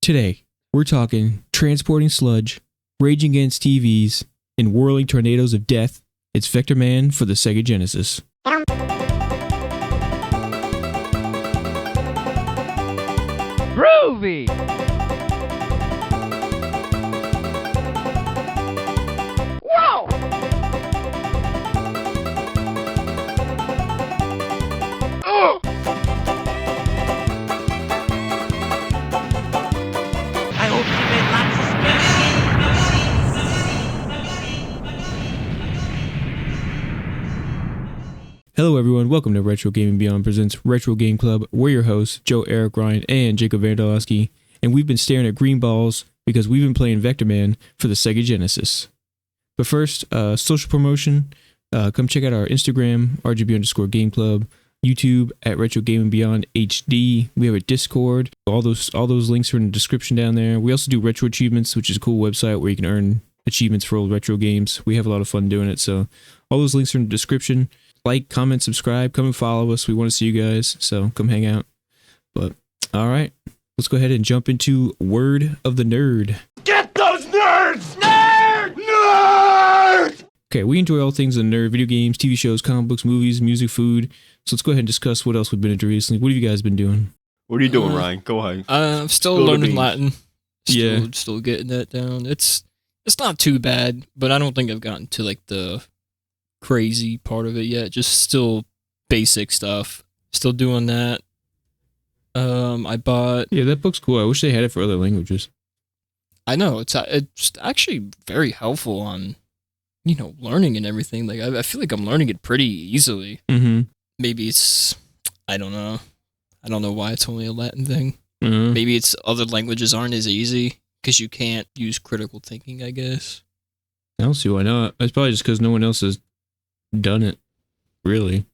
Today, we're talking transporting sludge, raging against TVs, and whirling tornadoes of death. It's Vectorman for the Sega Genesis. Groovy! Whoa! Ugh! I hope you made lots of Hello everyone, welcome to Retro Gaming Beyond presents Retro Game Club. We're your hosts, Joe, Eric, Ryan, and Jacob Vandalowski, and we've been staring at green balls because we've been playing Vectorman for the Sega Genesis. But first, social promotion, come check out our Instagram, RGB_Game Club, YouTube at Retro Gaming Beyond HD. We have a Discord. All those links are in the description down there. We also do Retro Achievements, which is a cool website where you can earn achievements for old retro games. We have a lot of fun doing it, so all those links are in the description. Like, comment, subscribe, come and follow us. We want to see you guys, so come hang out. But, all right, let's go ahead and jump into Word of the Nerd. Get those nerds! Nerd! Nerd! Okay, we enjoy all things in nerd, video games, TV shows, comic books, movies, music, food. So let's go ahead and discuss what else we've been into recently. What have you guys been doing? What are you doing, Ryan? Go ahead. I'm still Spill the learning beans. Latin. Yeah. Still getting that down. It's not too bad, but I don't think I've gotten to like the crazy part of it yet. Just still basic stuff. Still doing that. I bought. Yeah, that book's cool. I wish they had it for other languages. I know it's actually very helpful on, learning and everything. Like I feel like I'm learning it pretty easily. Mm-hmm. Maybe it's, I don't know. I don't know why it's only a Latin thing. Mm-hmm. Maybe it's other languages aren't as easy because you can't use critical thinking, I guess. I don't see why not. It's probably just because no one else has done it, really.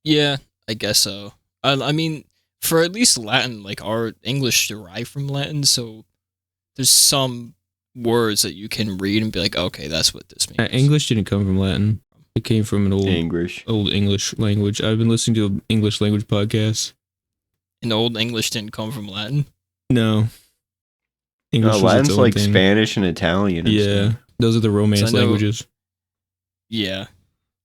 Yeah, I guess so. I mean, for at least Latin, like our English derived from Latin, so there's some words that you can read and be like, okay, that's what this means. English didn't come from Latin. It came from an old English language. I've been listening to English language podcasts. And Old English didn't come from Latin? No. English was Latin's its own like thing. Spanish and Italian. And Yeah, stuff. those are the Romance So I know- languages. Yeah.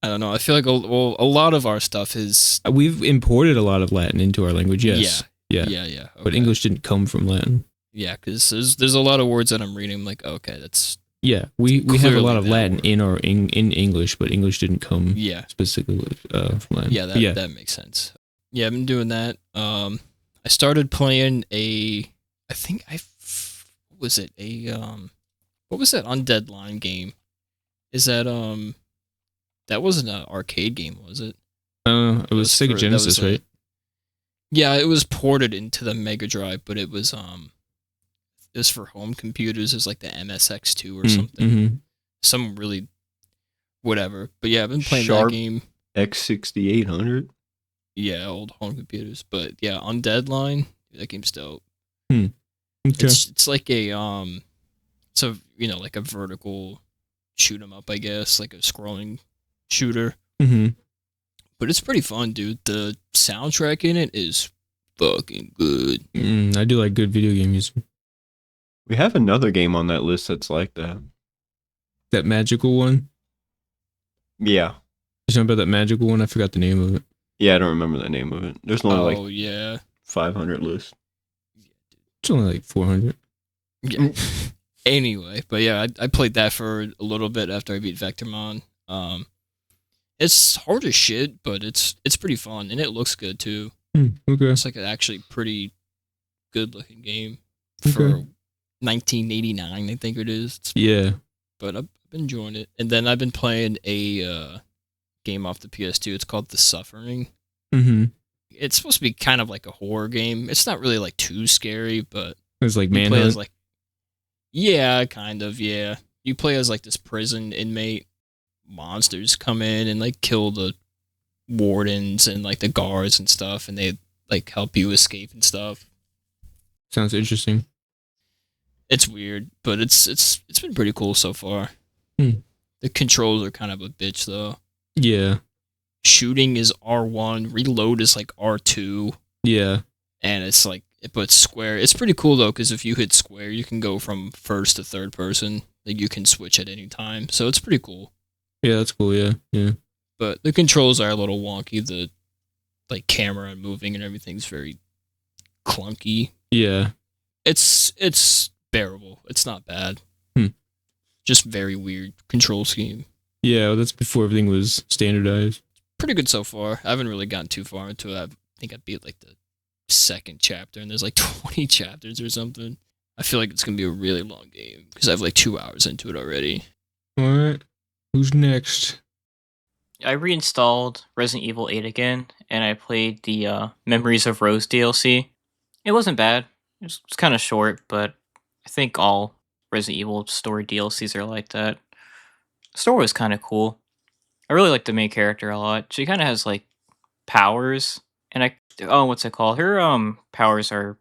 I don't know. I feel like a lot of our stuff is... We've imported a lot of Latin into our language, yes. Yeah. Yeah. But okay. English didn't come from Latin. Yeah, because there's a lot of words that I'm reading. I'm like, okay, that's... Yeah, we have a Clearly lot of that Latin word. in English, but English didn't come Yeah. specifically from Latin. Yeah, that makes sense. Yeah, I've been doing that. I started playing what was it Undead Line game? Is that that wasn't an arcade game, was it? It was Sega Genesis, right? Yeah, it was ported into the Mega Drive, but it was for home computers. It was like the MSX2 or something. Mm-hmm. Some really whatever. But yeah, I've been playing Sharp. that game. X6800. Yeah, old home computers. But yeah, Undead Line, that game's dope. Okay. It's like a like a vertical shoot 'em up, I guess, like a scrolling shooter. Mm-hmm. But it's pretty fun, dude. The soundtrack in it is fucking good. I do like good video game music. We have another game on that list that's like that. That magical one? Yeah. You talking about that magical one? I forgot the name of it. Yeah, I don't remember the name of it. There's only like Yeah. 500 lists. It's only like 400. Yeah. Anyway, but yeah, I played that for a little bit after I beat Vectorman. It's hard as shit, but it's pretty fun and it looks good too. Okay. It's like an actually pretty good looking game for 1989, I think it is. Yeah. But I've been enjoying it. And then I've been playing a game off the PS2. It's called The Suffering. Mm-hmm. It's supposed to be kind of like a horror game. It's not really like too scary, but It's like you play Manhunt. as like, yeah, kind of, yeah. You play as like this prison inmate. Monsters come in and like kill the wardens and like the guards and stuff, and they like help you escape and stuff. Sounds interesting. It's weird, but it's been pretty cool so far. The controls are kind of a bitch though. Yeah. Shooting is R1, reload is like R2. Yeah. And it's like but square. It's pretty cool though, because if you hit square, you can go from first to third person. Like you can switch at any time, so it's pretty cool. Yeah, that's cool. Yeah, yeah. But the controls are a little wonky. The like camera and moving and everything's very clunky. Yeah. It's bearable. It's not bad. Just very weird control scheme. Yeah, well, that's before everything was standardized. Pretty good so far. I haven't really gotten too far into it. I think I beat like the second chapter, and there's like 20 chapters or something. I feel like it's gonna be a really long game because I have like 2 hours into it already. All right, who's next? I reinstalled Resident Evil 8 again, and I played the Memories of Rose DLC. It wasn't bad. It was kind of short, but I think all Resident Evil story DLCs are like that. The story was kind of cool. I really like the main character a lot. She kind of has like powers, and what's it called? Her powers are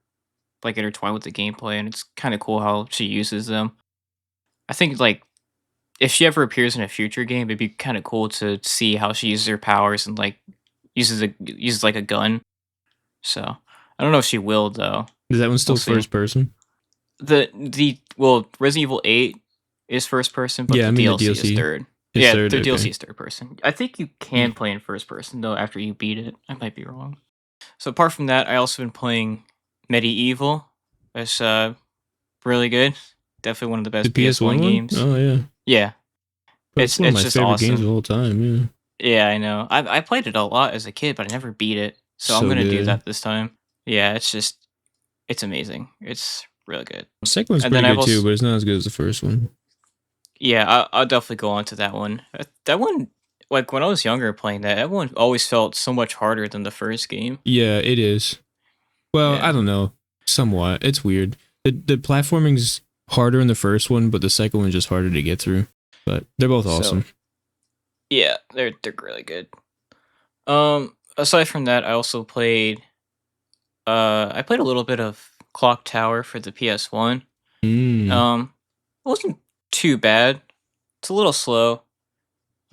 like intertwined with the gameplay, and it's kind of cool how she uses them. I think like if she ever appears in a future game, it'd be kind of cool to see how she uses her powers and like uses like a gun. So I don't know if she will though. Is that one still We'll see. first person? Well, Resident Evil 8 is first person, but Yeah, I the mean the DLC is DLC. third. It's Yeah, third, the okay. DLC is third person. I think you can play in first person though after you beat it. I might be wrong. So apart from that, I also been playing Medieval. It's really good. Definitely one of the best The PS1 PS1 one? games. Oh yeah, Yeah, That's it's one of my just favorite awesome. games of all time. Yeah. Yeah, I know. I played it a lot as a kid, but I never beat it. So I'm So gonna do good. that this time. Yeah, it's amazing. It's really good. The second one's And pretty then good I've too, also- but it's not as good as the first one. Yeah, I'll definitely go on to that one. That one, like when I was younger playing that one always felt so much harder than the first game. Yeah, it is. Well, Yeah. I don't know. Somewhat. It's weird. The platforming's harder in the first one, but the second one's just harder to get through. But they're both So- awesome. Yeah, they're really good. Aside from that, I also played. I played a little bit of Clock Tower for the PS1. Mm. It wasn't too bad. It's a little slow.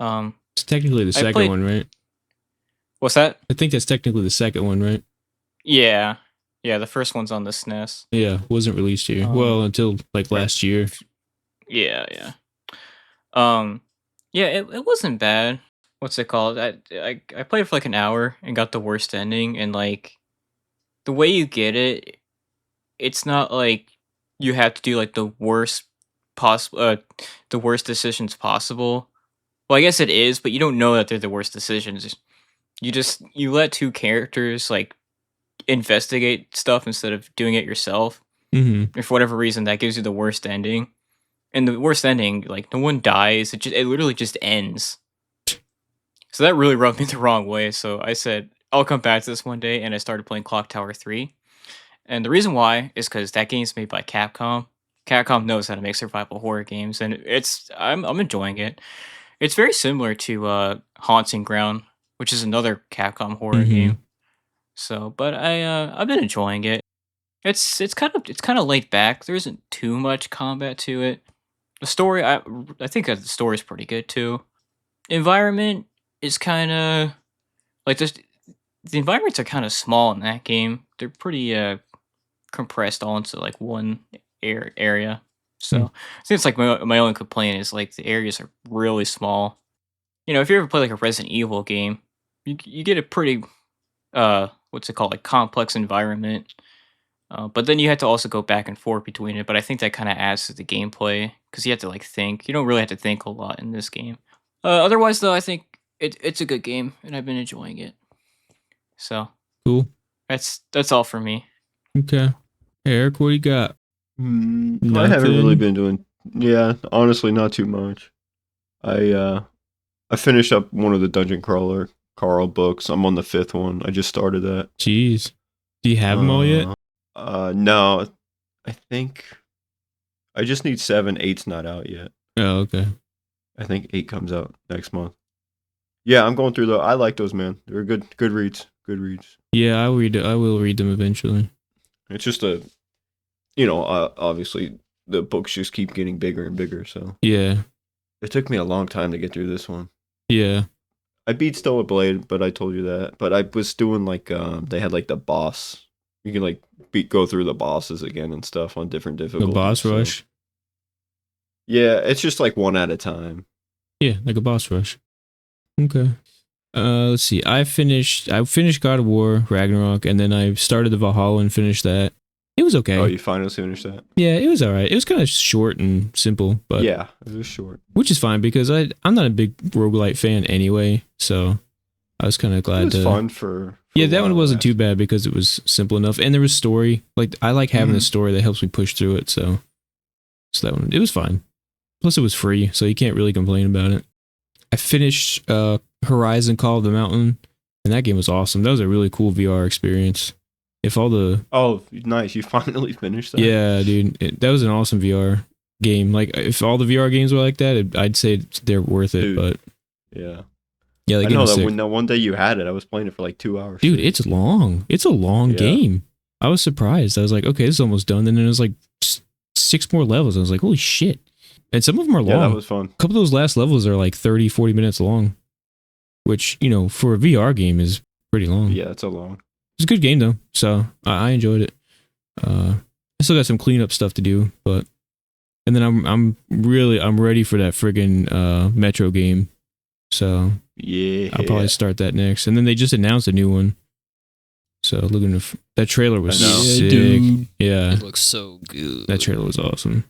It's technically the second played- one, right? What's that? I think that's technically the second one, right? Yeah, the first one's on the SNES. Yeah, wasn't released here. Well, until like last year. Yeah. Yeah, it wasn't bad. What's it called? I played for like an hour and got the worst ending, and like the way you get it, it's not like you have to do like the worst decisions possible. Well, I guess it is, but you don't know that they're the worst decisions. You let two characters like investigate stuff instead of doing it yourself. Mm-hmm. And for whatever reason, that gives you the worst ending. And the worst ending, like no one dies. It literally just ends. So that really rubbed me the wrong way. So I said I'll come back to this one day, and I started playing Clock Tower 3. And the reason why is because that game's made by Capcom. Capcom knows how to make survival horror games, and I'm enjoying it. It's very similar to Haunting Ground, which is another Capcom horror Mhm. game. So, but I've been enjoying it. It's kind of laid back. There isn't too much combat to it. The story, I think that the story is pretty good too. Environment is kind of like the environments are kind of small in that game. They're pretty compressed all into like one area. So I think it's like my only complaint is like the areas are really small. You know, if you ever play like a Resident Evil game, you get a pretty what's it called, like complex environment. But then you have to also go back and forth between it. But I think that kind of adds to the gameplay because you have to like think. You don't really have to think a lot in this game. Otherwise, though, I think it's a good game and I've been enjoying it. So Cool. that's all for me. Okay. Hey, Eric, what do you got? I haven't really Nothing? been doing. Yeah, honestly, not too much. I finished up one of the Dungeon Crawler Carl books. I'm on the 5th one. I just started that. Jeez. Do you have them all yet? No. I think I just need 7. 8's not out yet. Oh, okay. I think 8 comes out next month. Yeah, I'm going through I like those, man. They're good reads. Good reads. Yeah, I will read them eventually. It's just obviously the books just keep getting bigger and bigger, so Yeah. it took me a long time to get through this one. Yeah. I beat Stellar Blade, but I told you that. But I was doing like they had like the boss You can like go through the bosses again and stuff on different The difficulties. boss so- rush. Yeah, it's just like one at a time. Yeah, like a boss rush. Okay. Let's see. I finished God of War Ragnarok, and then I started the Valhalla and finished that. It was okay. Oh, you finally finished that? Yeah, it was all right. It was kind of short and simple, but Yeah, it was short. which is fine because I'm not a big roguelite fan anyway, so I was kind of It glad was to. fun for Yeah, a that one while wasn't after. too bad because it was simple enough, and there was story. Like I like having a story that helps me push through it. So that one, it was fine. Plus, it was free, so you can't really complain about it. I finished Horizon Call of the Mountain, and that game was awesome. That was a really cool VR experience. If all the Oh, nice! You finally finished that. yeah, dude, that was an awesome VR game. Like if all the VR games were like that, I'd say they're worth it. Dude. But yeah. yeah, the I game know was that sick. when that one day you had it, I was playing it for like 2 hours. Dude, straight. it's long. It's a long Yeah. game. I was surprised. I was like, okay, this is almost done. And then it was like 6 more levels. I was like, holy shit. And some of them are long. Yeah, that was fun. A couple of those last levels are like 30, 40 minutes long, which, you know, for a VR game is pretty long. Yeah, it's a long. It's a good game though. So I enjoyed it. I still got some cleanup stuff to do, but, and then I'm ready for that friggin' Metro game. So Yeah. I'll probably start that next. And then they just announced a new one. So looking at that trailer was I know. sick. dude. Yeah, It looks so good. that trailer was awesome.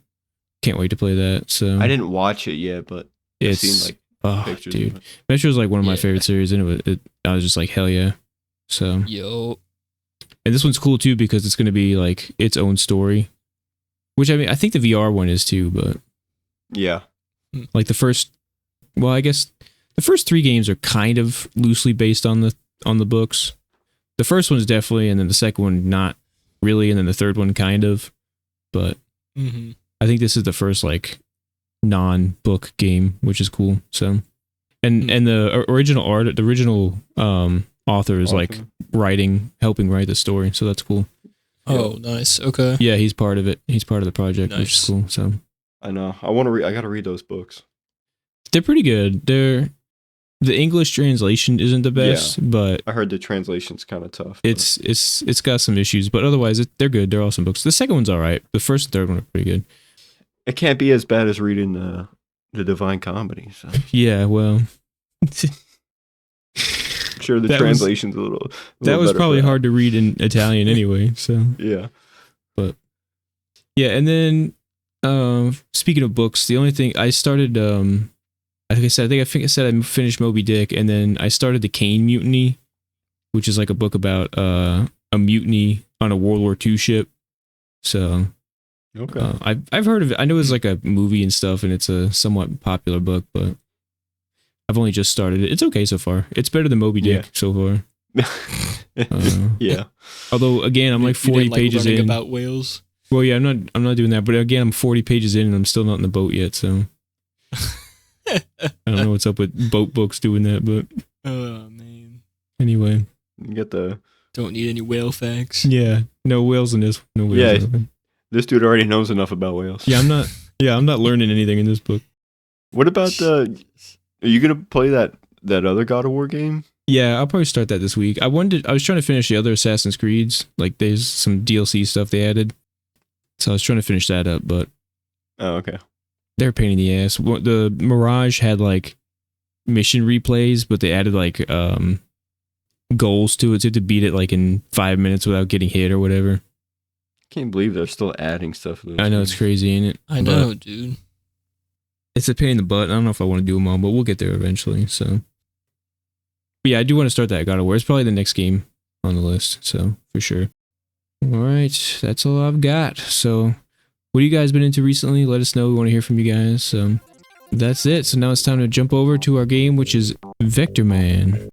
Can't wait to play that. So I didn't watch it yet, but I've it's seen like oh, pictures. dude. Of it. Metro's like one of my Yeah. favorite series, and I was just like, hell yeah. So, Yo. and this one's cool too because it's going to be like its own story, which I mean, I think the VR one is too, but Yeah. like I guess the first 3 games are kind of loosely based on the books. The first one's definitely, and then the second one not really, and then the third one kind of, but Mm-hmm. I think this is the first like non-book game, which is cool. So, and the original author is like helping write the story, so that's cool. Oh, nice. Okay. Yeah, he's part of it. He's part of the project, which is Nice. cool. So I know. I want to read. I got to read those books. they're pretty good. The English translation isn't the best, but I heard the translation's kind of tough. but- it's got some issues, but otherwise they're good. They're awesome books. The second one's all right. The first and third one are pretty good. It can't be as bad as reading the Divine Comedy. So. I'm Yeah, well, sure, the That was- translation's a little. that was better probably for hard to read in Italian anyway. So Yeah. yeah, and then speaking of books, the only thing I started, I think I said I finished Moby Dick, and then I started the Kane Mutiny, which is like a book about a mutiny on a World War II ship. So Okay. I've heard of it. I know it's like a movie and stuff, and it's a somewhat popular book, but I've only just started it. It's okay so far. It's better than Moby Dick Yeah. so far. Yeah. Although again, I'm like You 40 didn't like pages learning in. about whales. Well, yeah, I'm not doing that. But again, I'm 40 pages in, and I'm still not in the boat yet. So I don't know what's up with boat books doing that, but Oh man. anyway, You get the. Don't need any whale facts. yeah, no whales in this. No whales. Yeah. in this. This dude already knows enough about whales. Yeah, I'm not. Yeah, I'm not learning anything in this book. What about the? Are you gonna play that other God of War game? Yeah, I'll probably start that this week. I was trying to finish the other Assassin's Creeds. Like, there's some DLC stuff they added, so I was trying to finish that up. But Oh, okay. they're a pain in the ass. The Mirage had like mission replays, but they added like goals to it. So you had to beat it like in 5 minutes without getting hit or whatever. Can't believe they're still adding stuff. To those I know it's games. crazy, ain't it? I know, dude. It's a pain in the butt. I don't know if I want to do them all, but we'll get there eventually. So, but yeah, I do want to start that God of War. It's probably the next game on the list. So for sure. All right, that's all I've got. So, what have you guys been into recently? Let us know. We want to hear from you guys. So that's it. So now it's time to jump over to our game, which is Vectorman.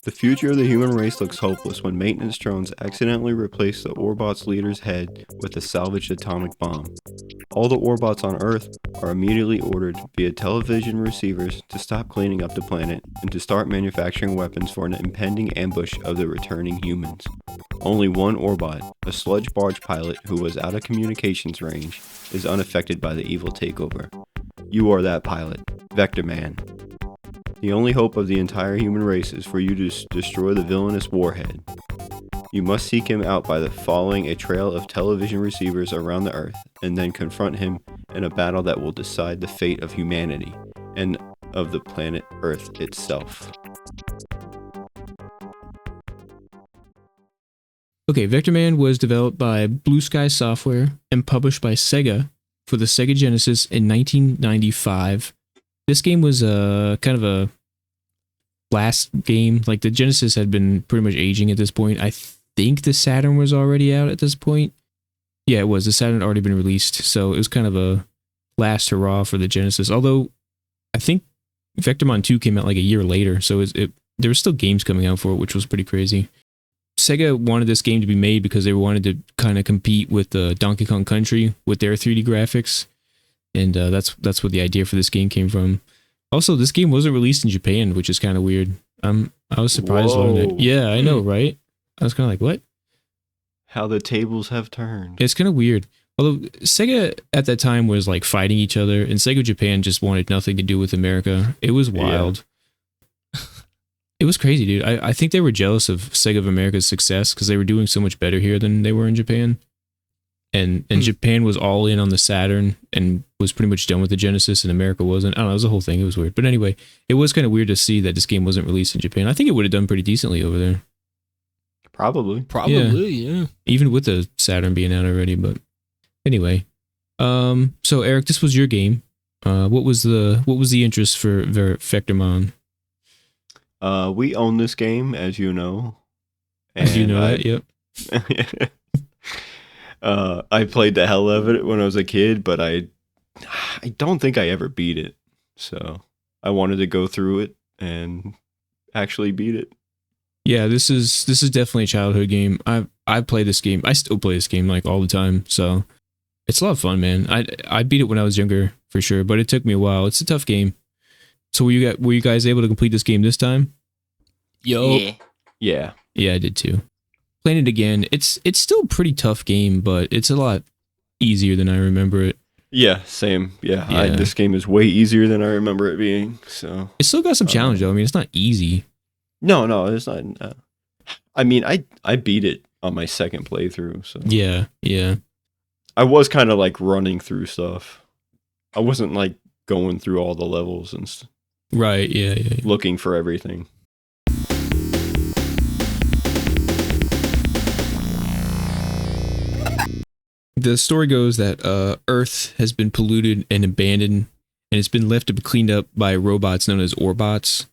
The future of the human race looks hopeless when maintenance drones accidentally replace the Orbot's leader's head with a salvaged atomic bomb. All the Orbots on Earth are immediately ordered via television receivers to stop cleaning up the planet and to start manufacturing weapons for an impending ambush of the returning humans. Only one Orbot, a sludge barge pilot who was out of communications range, is unaffected by the evil takeover. You are that pilot, Vectorman. The only hope of the entire human race is for you to destroy the villainous Warhead. You must seek him out by following a trail of television receivers around the Earth, and then confront him in a battle that will decide the fate of humanity, and of the planet Earth itself. Okay, Vectorman was developed by BlueSky Software and published by Sega for the Sega Genesis in 1995. This game was kind of a last game. Like, the Genesis had been pretty much aging at this point. I think the Saturn was already out at this point. Yeah, it was. The Saturn had already been released, so it was kind of a last hurrah for the Genesis. Although, I think Vectorman 2 came out like a year later, so there were still games coming out for it, which was pretty crazy. Sega wanted this game to be made because they wanted to kind of compete with Donkey Kong Country with their 3D graphics. And that's where the idea for this game came from. Also, this game wasn't released in Japan, which is kind of weird. I was surprised when it. Yeah, I know, right? I was kind of like, what? How the tables have turned. It's kind of weird. Although Sega at that time was like fighting each other, and Sega Japan just wanted nothing to do with America. It was wild. Yeah. It was crazy, dude. I think they were jealous of Sega of America's success because they were doing so much better here than they were in Japan. And Japan was all in on the Saturn and was pretty much done with the Genesis, and America wasn't. I don't know, it was a whole thing. It was weird. But anyway, it was kind of weird to see that this game wasn't released in Japan. I think it would have done pretty decently over there. Probably, yeah. Even with the Saturn being out already. But anyway, so Eric, this was your game. What was the interest for Vectorman? We own this game, as you know. As you know that, yep. I played the hell out of it when I was a kid, but I don't think I ever beat it. So I wanted to go through it and actually beat it. Yeah, this is definitely a childhood game. I play this game. I still play this game like all the time. So it's a lot of fun, man. I beat it when I was younger for sure, but it took me a while. It's a tough game. So were you guys able to complete this game this time? Yo. Yeah. Yeah, I did too. Playing it again, it's still a pretty tough game, but it's a lot easier than I remember it. Yeah, same. Yeah. This game is way easier than I remember it being. So it's still got some challenge though. I mean, it's not easy. No, it's not. I mean, I beat it on my second playthrough. So yeah. I was kind of like running through stuff. I wasn't like going through all the levels and right. Yeah. Looking for everything. The story goes that Earth has been polluted and abandoned, and it's been left to be cleaned up by robots known as orbots.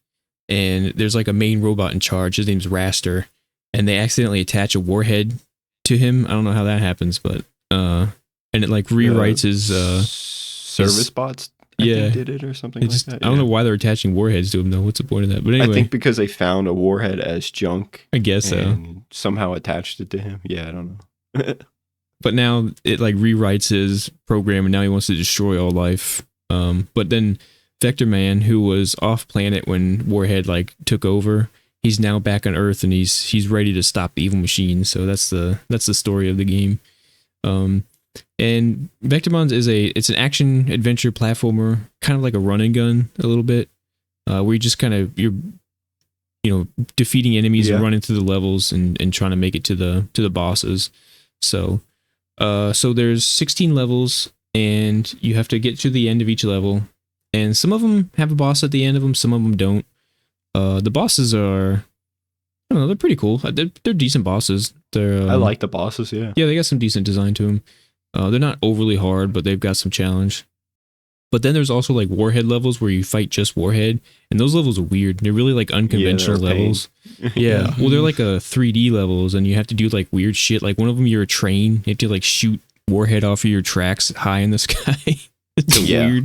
And there's like a main robot in charge. His name's Raster, and they accidentally attach a warhead to him. I don't know how that happens, but and it like rewrites his service bots. I think did it or something like that. I don't know why they're attaching warheads to him though. What's the point of that? But anyway, I think because they found a warhead as junk. I guess so. Somehow attached it to him. Yeah, I don't know. But now it like rewrites his program, and now he wants to destroy all life. But then Vectorman, who was off planet when Warhead like took over, he's now back on Earth, and he's ready to stop the evil machine. So that's the story of the game. And Vectorman is it's an action adventure platformer, kind of like a run and gun a little bit, where you just kind of you're defeating enemies and running through the levels and trying to make it to the bosses. So there's 16 levels, and you have to get to the end of each level. And some of them have a boss at the end of them, some of them don't. The bosses are, I don't know, they're pretty cool. They're decent bosses. I like the bosses, yeah. Yeah, they got some decent design to them. They're not overly hard, but they've got some challenge. But then there's also like Warhead levels where you fight just Warhead, and those levels are weird. They're really like unconventional they're a pain. levels. Yeah, well, they're like a 3D levels, and you have to do like weird shit. Like one of them, you're a train. You have to like shoot Warhead off of your tracks high in the sky. It's a weird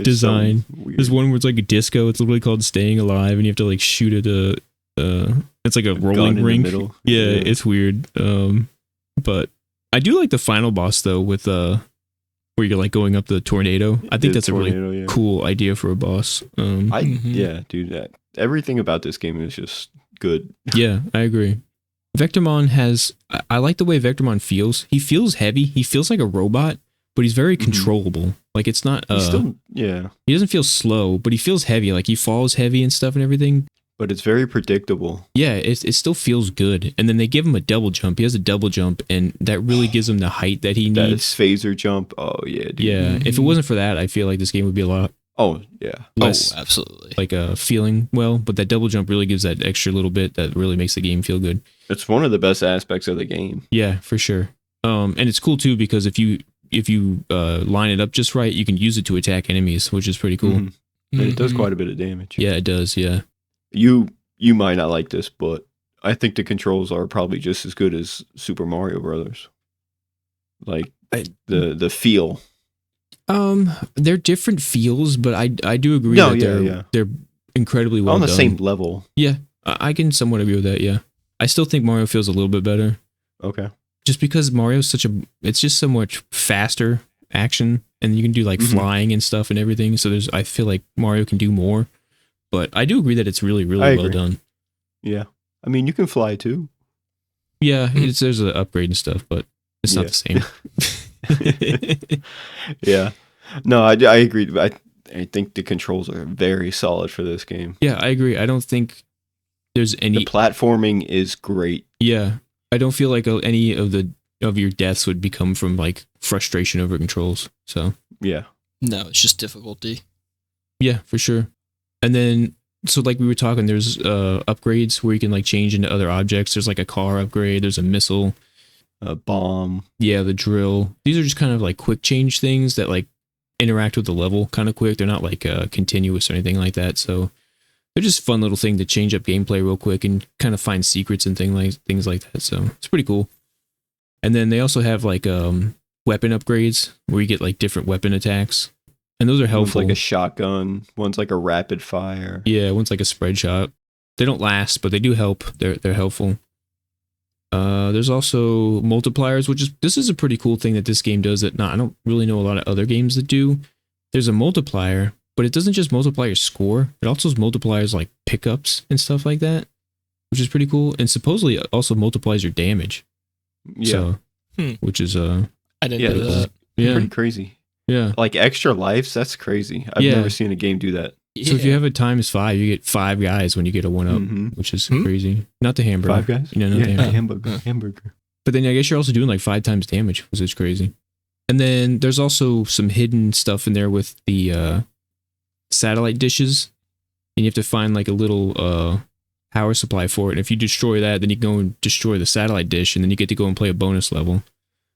design. So weird. There's one where it's like a disco. It's literally called Staying Alive, and you have to like shoot at it's like a gun rolling in the rink. middle. Yeah, it's weird. But I do like the final boss though, with where you're like going up the tornado. I think that's a really cool idea for a boss. Yeah, dude. Everything about this game is just good. Yeah, I agree. Vectorman has. I like the way Vectorman feels. He feels heavy. He feels like a robot, but he's very controllable. Like it's not. He doesn't feel slow, but he feels heavy. Like he falls heavy and stuff and everything. But it's very predictable. Yeah, it still feels good. And then they give him a double jump. He has a double jump, and that really gives him the height that he needs. That phaser jump. Oh yeah, dude. Yeah. If it wasn't for that, I feel like this game would be a lot. Oh yeah. Less absolutely. like feeling well, but that double jump really gives that extra little bit that really makes the game feel good. It's one of the best aspects of the game. Yeah, for sure. And it's cool too because if you line it up just right, you can use it to attack enemies, which is pretty cool. And it does quite a bit of damage. Yeah, it does. Yeah. You might not like this, but I think the controls are probably just as good as Super Mario Brothers. Like the feel. They're different feels, but I do agree they're incredibly well on the done. same level. Yeah, I can somewhat agree with that. Yeah, I still think Mario feels a little bit better. Okay. Just because Mario's it's just so much faster action, and you can do like flying and stuff and everything. So I feel like Mario can do more. But I do agree that it's really, really well done. Yeah. I mean, you can fly too. Yeah, there's an upgrade and stuff, but it's not the same. Yeah. No, I agree. I think the controls are very solid for this game. Yeah, I agree. I don't think there's any... The platforming is great. Yeah. I don't feel like any of your deaths would become from like frustration over controls. So yeah. No, it's just difficulty. Yeah, for sure. And then, so like we were talking, there's upgrades where you can like change into other objects. There's like a car upgrade. There's a missile. A bomb. Yeah, the drill. These are just kind of like quick change things that like interact with the level kind of quick. They're not like continuous or anything like that. So they're just fun little thing to change up gameplay real quick and kind of find secrets and things like that. So it's pretty cool. And then they also have like weapon upgrades where you get like different weapon attacks. And those are helpful. One's like a shotgun. One's like a rapid fire. Yeah, one's like a spread shot. They don't last, but they do help. They're helpful. There's also multipliers, this is a pretty cool thing that this game does that I don't really know a lot of other games that do. There's a multiplier, but it doesn't just multiply your score. It also multiplies like pickups and stuff like that, which is pretty cool. And supposedly it also multiplies your damage. Yeah. So, which is I didn't know that. Yeah. Pretty crazy. Yeah. Like extra lives, that's crazy. I've never seen a game do that. So if you have a ×5, you get 5 guys when you get a 1-up, which is crazy. Not the hamburger. 5 guys? Not the hamburger. But then I guess you're also doing like 5 times damage, which is crazy. And then there's also some hidden stuff in there with the satellite dishes. And you have to find like a little power supply for it. And if you destroy that, then you go and destroy the satellite dish, and then you get to go and play a bonus level.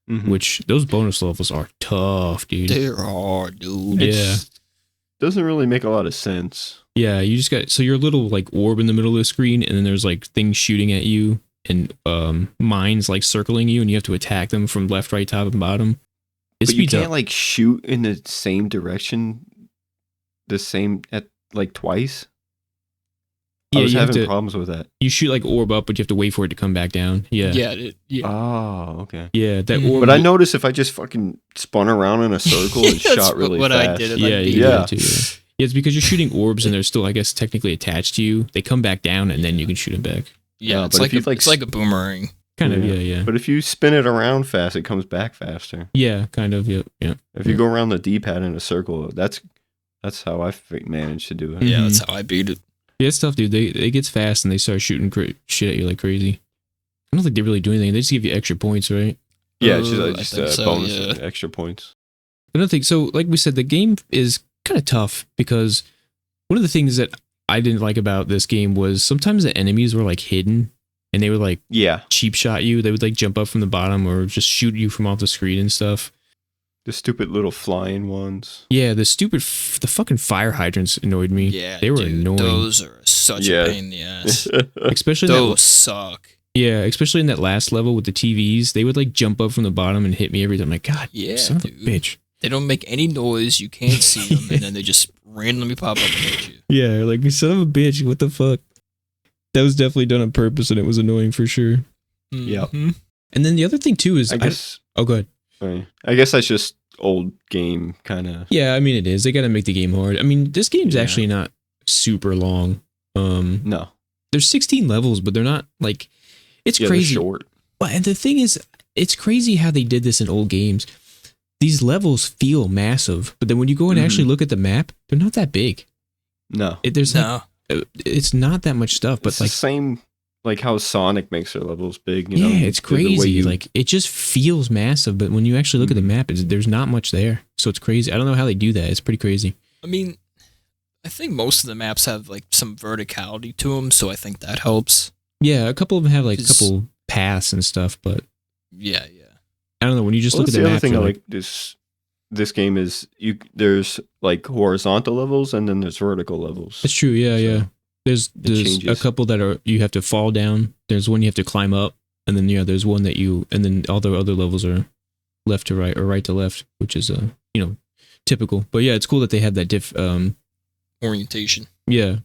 Which those bonus levels are tough, dude. They're hard, dude. Yeah. Doesn't really make a lot of sense. Yeah, you just got your little like orb in the middle of the screen, and then there's like things shooting at you and mines like circling you, and you have to attack them from left, right, top, and bottom. But you can't like shoot in the same direction, at like twice. Yeah, I was having problems with that. You shoot like orb up, but you have to wait for it to come back down. Yeah. Yeah. Oh, okay. Yeah, that orb. But I noticed if I just fucking spun around in a circle and shot really fast. I did. Yeah, it's because you're shooting orbs and they're still, I guess, technically attached to you. They come back down and then you can shoot them back. Yeah, it's like a boomerang. Kind of, yeah. But if you spin it around fast, it comes back faster. Yeah, kind of, yeah. If you go around the D-pad in a circle, that's how I managed to do it. Yeah, that's how I beat it. Yeah, it's tough, dude. It gets fast and they start shooting shit at you like crazy. I don't think they really do anything. They just give you extra points, right? Yeah, it's just bonus extra points. Another thing, so like we said, the game is kind of tough because one of the things that I didn't like about this game was sometimes the enemies were like hidden and they would like cheap shot you. They would like jump up from the bottom or just shoot you from off the screen and stuff. The stupid little flying ones. Yeah, the fucking fire hydrants annoyed me. Yeah, they were dude, annoying. Those are such a pain in the ass. Especially Those suck. Yeah, especially in that last level with the TVs, they would like jump up from the bottom and hit me every time. Like, God, Yeah, son dude. of a bitch. They don't make any noise. You can't see them, and then they just randomly pop up and hit you. Yeah, like, you son of a bitch. What the fuck? That was definitely done on purpose, and it was annoying for sure. Yeah. Mhm. And then the other thing too is, I guess. oh, go ahead. I guess that's just old game kind of. Yeah, I mean it is. They got to make the game hard. I mean, this game's Yeah. actually not super long. No. There's 16 levels, but they're not like. It's Yeah, crazy. they're short. But and the thing is, it's crazy how they did this in old games. These levels feel massive, but then when you go and actually look at the map, they're not that big. No. No. It's not that much stuff, but It's like the same, like how Sonic makes their levels big. You know, it's the way crazy. you- Like it just feels massive, but when you actually look at the map, there's not much there. So it's crazy. I don't know how they do that. It's pretty crazy. I mean, I think most of the maps have like some verticality to them, so I think that helps. Yeah, a couple of them have like a Just- couple paths and stuff, but Yeah. I don't know. When you just Well, look at that's the the other map, thing I you're like this game is there's like horizontal levels and then there's vertical levels. that's true. Yeah, So, yeah. There's a changes. couple that are you have to fall down. There's one you have to climb up, and then there's one that and then all the other levels are left to right or right to left, which is typical. But yeah, it's cool that they have that Orientation. yeah.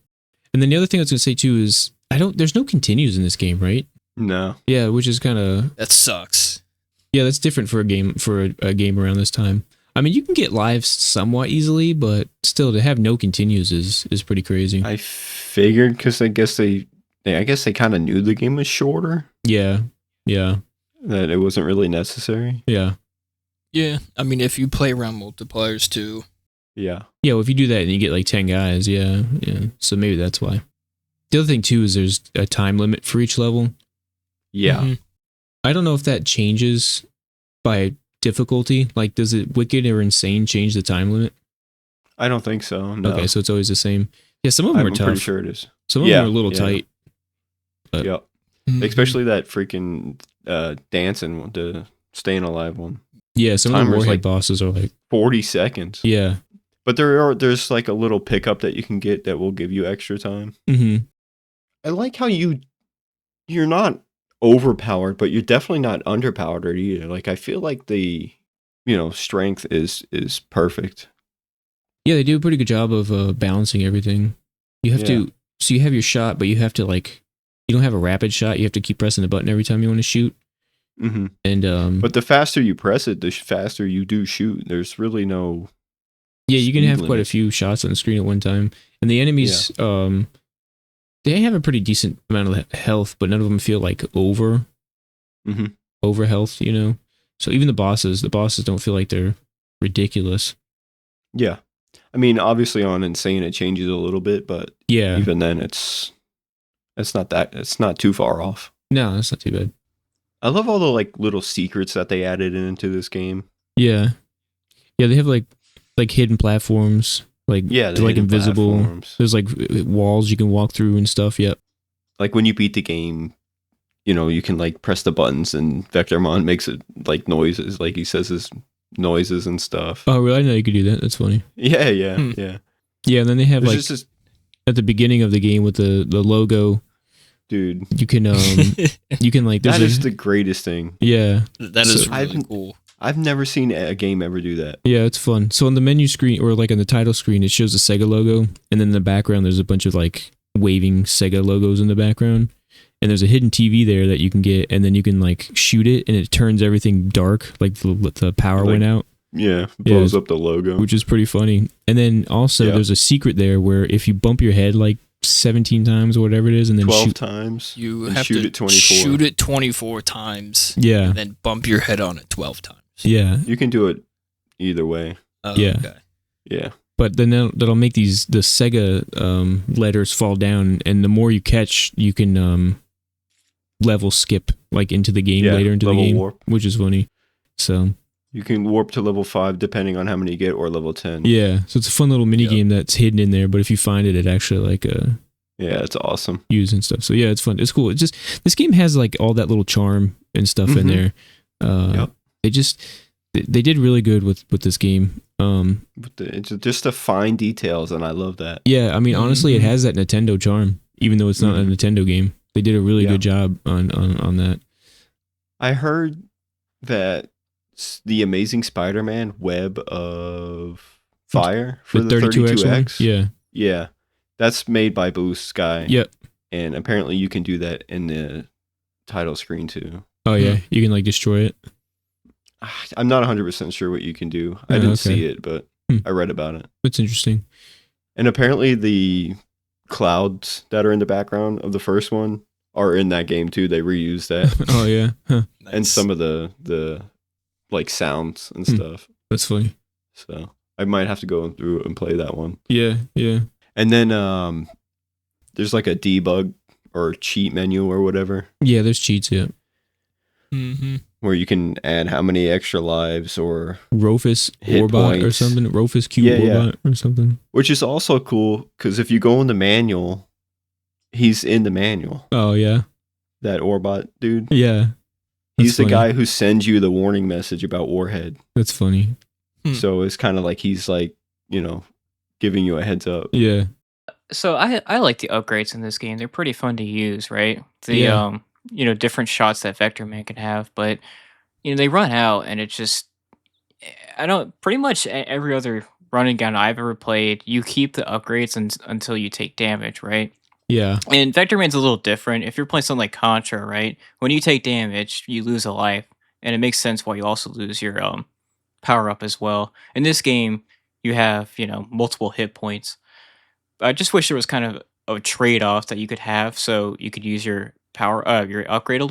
And then the other thing I was gonna say too is there's no continues in this game, right? No. Yeah, which is kind of That sucks. yeah, that's different for a game around this time. I mean, you can get lives somewhat easily, but still to have no continues is pretty crazy. I figured because I guess they kind of knew the game was shorter, Yeah, that it wasn't really necessary. yeah. Yeah. I mean, if you play around multiplayers too. Yeah. Yeah, well, if you do that and you get like 10 guys, yeah. So maybe that's why. The other thing too is there's a time limit for each level. Yeah. Mhm. I don't know if that changes by difficulty. Like, does it Wicked or Insane change the time limit? I don't think so. No. Okay, so it's always the same. Yeah, some of them I'm are tough. pretty sure it is. Some of Yeah, them are a little yeah. tight. But- Yep. Mhm. Especially that freaking dancing one, the staying alive one. Yeah, some of the Timer's Warhead like- bosses are like, 40 seconds. yeah. But there's like a little pickup that you can get that will give you extra time. Mm-hmm. I like how you're not overpowered, but you're definitely not underpowered either. Like I feel like the strength is perfect. Yeah, they do a pretty good job of balancing everything. You have Yeah. so you have your shot, but you have to you don't have a rapid shot. You have to keep pressing the button every time you want to shoot. Mm-hmm. And But the faster you press it, the faster you do shoot. There's really no. yeah, you can speed have quite a limit. few shots on the screen at one time. And the enemies, they have a pretty decent amount of health, but none of them feel like over Mhm. health, So even the bosses don't feel like they're ridiculous. Yeah. I mean, obviously on Insane it changes a little bit, but Yeah. even then it's not too far off. No, that's not too bad. I love all the like little secrets that they added into this game. Yeah. Yeah, they have like hidden platforms, like Yeah, they're like hidden invisible. platforms. There's like walls you can walk through and stuff. Yep. Like when you beat the game, you can like press the buttons and Vectorman makes it like noises, like he says his noises and stuff. Oh, really? I didn't know you could do that. That's funny. Yeah. Yeah, and then they have There's like just this at the beginning of the game with the logo, dude. you can like there's That is the greatest thing. yeah. That is So- really cool. I've never seen a game ever do that. Yeah, it's fun. So on the menu screen or like on the title screen, it shows the Sega logo, and then in the background there's a bunch of like waving Sega logos in the background, and there's a hidden TV there that you can get, and then you can like shoot it, and it turns everything dark, like the power Like- went out, Yeah, blows up the logo. which is pretty funny. And then also Yeah. there's a secret there where if you bump your head like 17 times or whatever it is, and then 12 shoot, times. You and have shoot to it 24. shoot it 24 times yeah, and then bump your head on it 12 times. yeah, You can do it either way. Oh, Yeah. Okay. Yeah. but then that'll make the Sega letters fall down, and the more you catch, you can level skip like into the game Yeah, later into the level game, warp. which is funny. So You can warp to level 5 depending on how many you get, or level 10. yeah, so it's a fun little mini Yeah. game that's hidden in there, but if you find it, it actually like Yeah, it's awesome. use and stuff. So yeah, it's fun. It's cool. It's just this game has like all that little charm and stuff in Mhm. there. Yep. It just They did really good with this game. It's just the fine details, and I love that. Yeah, I mean, honestly, it Mhm. has that Nintendo charm, even though it's not a Nintendo game. They did a really Yeah. good job on that. I heard that the Amazing Spider-Man Web of Fire for the 32X. one? Yeah, that's made by BlueSky. Yep. And apparently you can do that in the title screen too. Oh yeah, you can like destroy it. I'm not 100% sure what you can do. I Oh, didn't okay. see it, but I read about it. That's interesting. And apparently the clouds that are in the background of the first one are in that game too. They reused that. Oh yeah, huh. And Nice. some of the like sounds and stuff. That's funny. So I might have to go through and play that one. Yeah. And then there's like a debug or cheat menu or whatever Yeah, there's cheats. Yeah. Mm-hmm. where you can add how many extra lives or Rofus Hit Orbot or points. something. Rofus Q Yeah, yeah. Orbot or something. which is also cool because if you go in the manual, he's in the manual. Oh yeah. That Orbot dude. Yeah. He's the funny. guy who sends you the warning message about Warhead. That's funny. So it's kind of like he's like, giving you a heads up. Yeah. So I like the upgrades in this game. They're pretty fun to use, right? The Yeah. different shots that Vectorman can have, but they run out, and it's just I don't pretty much every other running gun I've ever played, you keep the upgrades until you take damage, right? Yeah. And Vectorman's a little different. If you're playing something like Contra, right? When you take damage, you lose a life, and it makes sense why you also lose your power up as well. In this game, you have multiple hit points. I just wish there was kind of a trade off that you could have, so you could use your your upgrade a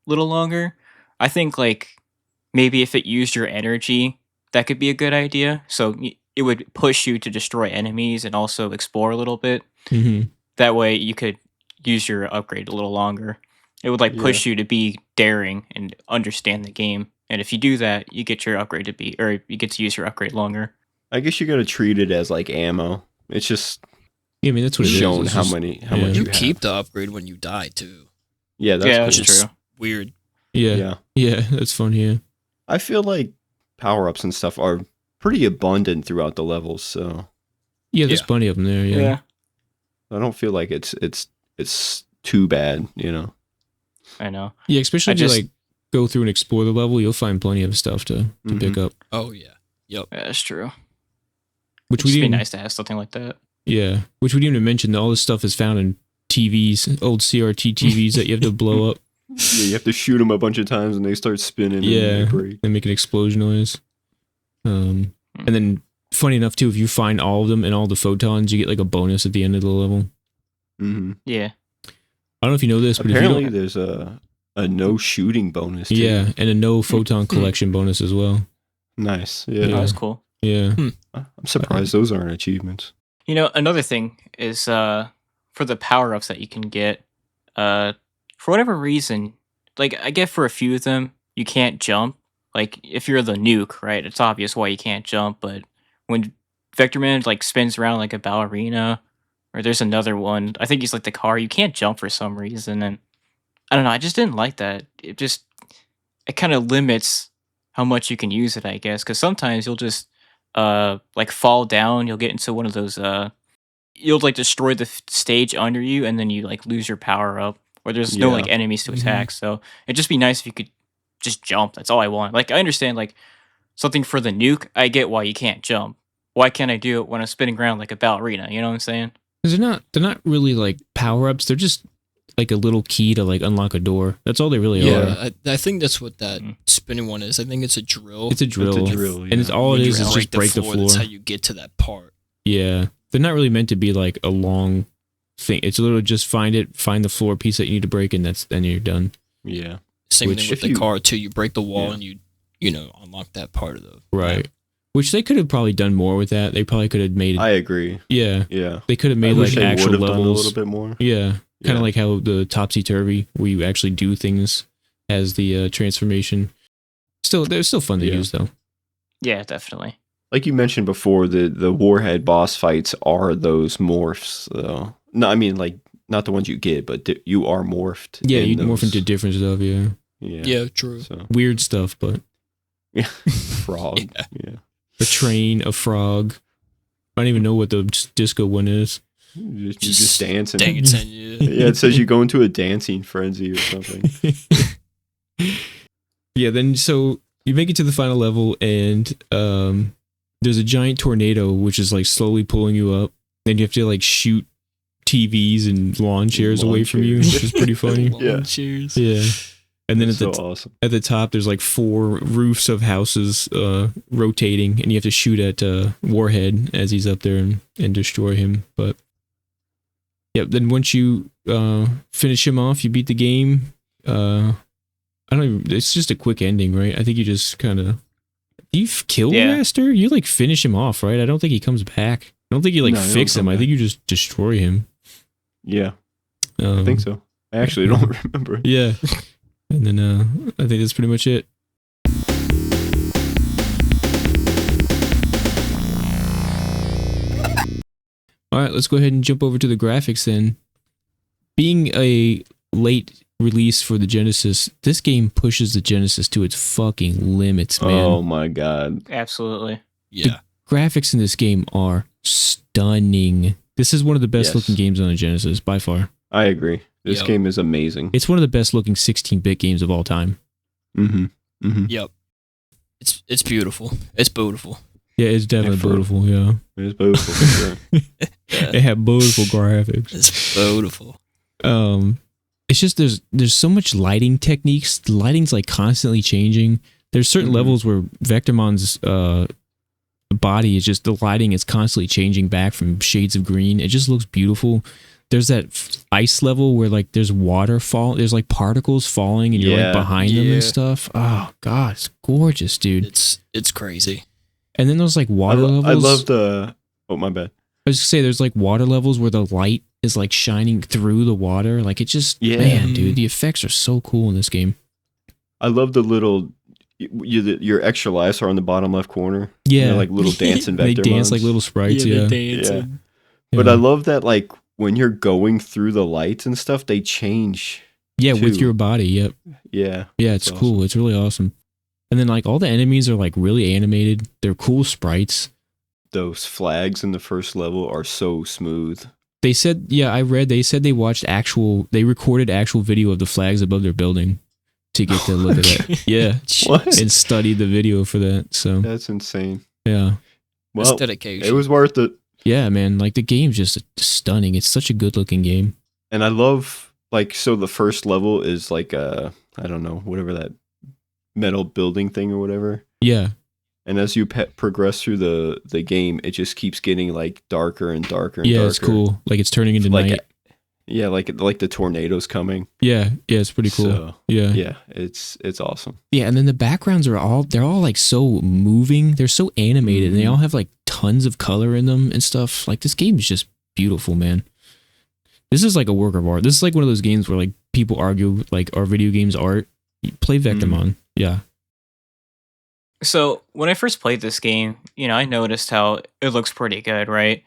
little longer. I think like maybe if it used your energy, that could be a good idea. So it would push you to destroy enemies and also explore a little bit. hmm That way you could use your upgrade a little longer. It would push you to be daring and understand the game. And if you do that, you get your upgrade you get to use your upgrade longer. I guess you got to treat it as like ammo. It's just Yeah, I mean that's what it is. shown It's how just- much yeah. you You have. keep the upgrade when you die too. Yeah, that's Yeah, cool. that's Which is true. weird. Yeah. Yeah, that's fun. Yeah. I feel like power ups and stuff are pretty abundant throughout the levels, so Yeah, there's Yeah. plenty of them there. Yeah. I don't feel like it's too bad, I know. Yeah, especially I if you just- like go through and explore the level, you'll find plenty of stuff to pick up. Oh yeah. Yeah, that's true. Which It'd we just be didn't. nice to have something like that. Yeah, which we didn't even mention. All this stuff is found in TVs, old CRT TVs that you have to blow up. Yeah, you have to shoot them a bunch of times and they start spinning. Yeah. and they break. And make an explosion noise. And then, funny enough, too, if you find all of them and all the photons, you get like a bonus at the end of the level. Mm-hmm. Yeah. I don't know if you know this, but Apparently, if you there's a no shooting bonus. Too. yeah, and a no photon collection bonus as well. Nice. That Yeah, was cool. Yeah, I'm surprised those aren't achievements. Another thing is for the power ups that you can get, for whatever reason, like I get for a few of them, you can't jump. Like if you're the nuke, right? It's obvious why you can't jump, but when Vectorman like spins around like a ballerina, or there's another one, I think he's like the car, you can't jump for some reason, and I don't know, I just didn't like that. It kind of limits how much you can use it, I guess, because sometimes you'll just like fall down, you'll get into one of those you'll like destroy the stage under you, and then you like lose your power up, or there's no Yeah. like enemies to Mhm. attack. So it'd just be nice if you could just jump. That's all I want. Like I understand like something for the nuke, I get why you can't jump. Why can't I do it when I'm spinning around like a ballerina? You know what I'm saying? because they're not really like power ups. They're just like a little key to like unlock a door. That's all they really are. Yeah, I think that's what that Mm. spinning one is. I think it's a drill. It's a drill, drill, and it's yeah. all When it you is just break the floor. That's how you get to that part. Yeah, they're not really meant to be like a long thing. It's literally just find the floor piece that you need to break, and then you're done. Yeah. Same Which thing with if the you- car too. You break the wall Yeah. and you unlock that part of the Right. Which they could have probably done more with that. They probably could have made it. I agree. Yeah, Yeah. they could have I made wish like they would actual have done a levels. little bit more. Yeah, kind Yeah. of like how the Topsy Turvy, where you actually do things as the transformation. They're still fun to Yeah. use though. Yeah, definitely. Like you mentioned before, the Warhead boss fights are those morphs, though. No, I mean like not the ones you get, but you are morphed. Yeah, in you morph those. into different stuff. Yeah, Yeah. Yeah, true. So weird stuff, but Frog. Yeah. Yeah. A train, a frog. I don't even know what the disco one is. You're just dancing. Dancing, yeah. Yeah, it says you go into a dancing frenzy or something. Yeah, then so you make it to the final level, and there's a giant tornado which is like slowly pulling you up. Then you have to like shoot TVs and lawn chairs Lawn away from you, chairs. which is pretty funny. Yeah. Cheers. Yeah. And then That's at so awesome. the top, there's like 4 roofs of houses rotating, and you have to shoot at Warhead as he's up there and destroy him. But yeah, then once you finish him off, you beat the game. I don't even, it's just a quick ending, right? I think you just kind of, you kill Master? You like finish him off, right? I don't think he comes back. I don't think you like No, he don't fix him. come I think you just destroy him. Yeah, I think so. I actually don't remember. Yeah. And then I think that's pretty much it. All right, let's go ahead and jump over to the graphics then. Being a late release for the Genesis, this game pushes the Genesis to its fucking limits, man. Oh my god. Absolutely. Yeah. Graphics in this game are stunning. This is one of the best looking games on the Genesis by far. I agree. This Yep. game is amazing. It's one of the best looking 16-bit games of all time. Mm-hmm. Mm-hmm. Yep. It's beautiful. It's beautiful. Yeah, it's definitely for- beautiful, yeah. It's beautiful for sure. It had beautiful graphics. It's beautiful. It's just there's so much lighting techniques. The lighting's like constantly changing. There's certain Mhm. levels where Vectorman's body is just, the lighting is constantly changing back from shades of green. It just looks beautiful. There's that ice level where like there's water fall. There's like particles falling and you're like Yeah. behind them Yeah. and stuff. Oh god, it's gorgeous, dude. It's crazy. And then there's like water levels. I love the. Oh my bad. I was gonna say there's like water levels where the light is like shining through the water. Like it just, Yeah. man, dude, the effects are so cool in this game. I love the little. Your extra lives are on the bottom left corner. Yeah, They're like little dancing they vector dance like mons. little sprites. they Yeah, dance. Yeah. and- But Yeah. I love that like when you're going through the lights and stuff, they change. yeah, with too. your body. Yep. Yeah. Yeah, it's That's cool. awesome. It's really awesome. And then like all the enemies are like really animated. They're cool sprites. Those flags in the first level are so smooth. They said, yeah, I read. They said they recorded actual video of the flags above their building to get to look at that. Yeah, What? and studied the video for that. So That's insane. yeah, It's Well, dedication. it was worth it. yeah, man. Like the game's just stunning. It's such a good looking game. And I love like so the first level is like I don't know, whatever that metal building thing or whatever. Yeah, And as you progress through the game, it just keeps getting like darker and darker and yeah, darker. it's cool. Like it's turning into Like night. yeah, like the tornadoes coming. Yeah, it's pretty cool. So, yeah. yeah, it's awesome. Yeah, and then the backgrounds are all like so moving. They're so animated and they Mhm. all have like tons of color in them and stuff. Like this game is just beautiful, man. This is like a work of art. This is like one of those games where like people argue like, are video games art? Play Vectorman. Yeah. So when I first played this game, I noticed how it looks pretty good, right?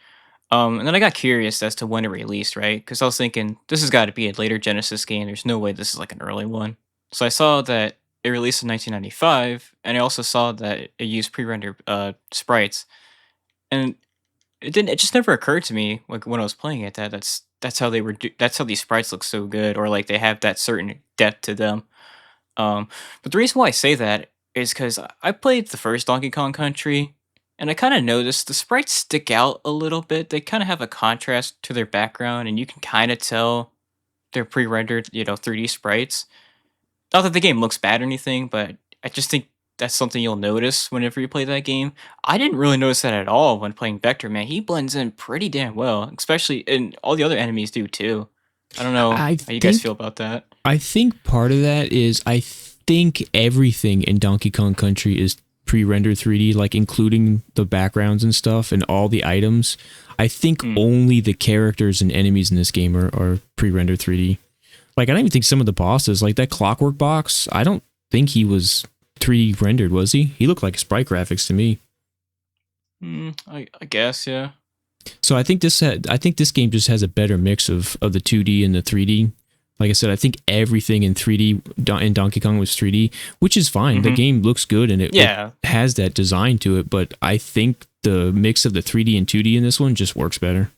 And then I got curious as to when it released, right? Because I was thinking this has got to be a later Genesis game. There's no way this is like an early one. So I saw that it released in 1995, and I also saw that it used pre-rendered sprites. And it didn't. It just never occurred to me, like when I was playing it, that that's how they were. That's how these sprites look so good, or like they have that certain depth to them. But the reason why I say that is because I played the first Donkey Kong Country, and I kind of noticed the sprites stick out a little bit. They kind of have a contrast to their background, and you can kind of tell they're pre-rendered, 3D sprites. Not that the game looks bad or anything, but I just think that's something you'll notice whenever you play that game. I didn't really notice that at all when playing Vectorman. He blends in pretty damn well, especially, and all the other enemies do too. I don't know I how you guys think- feel about that. I think part of that is I think everything in Donkey Kong Country is pre-rendered 3D, like including the backgrounds and stuff and all the items. I think only the characters and enemies in this game are pre-rendered 3D. Like I don't even think some of the bosses, like that Clockwork Box, I don't think he was 3D rendered, was he? He looked like sprite graphics to me. I guess, yeah. So I think this game just has a better mix of the 2D and the 3D. Like I said, I think everything in 3D in Donkey Kong was 3D, which is fine. The game looks good and it has that design to it, but I think the mix of the 3D and 2D in this one just works better.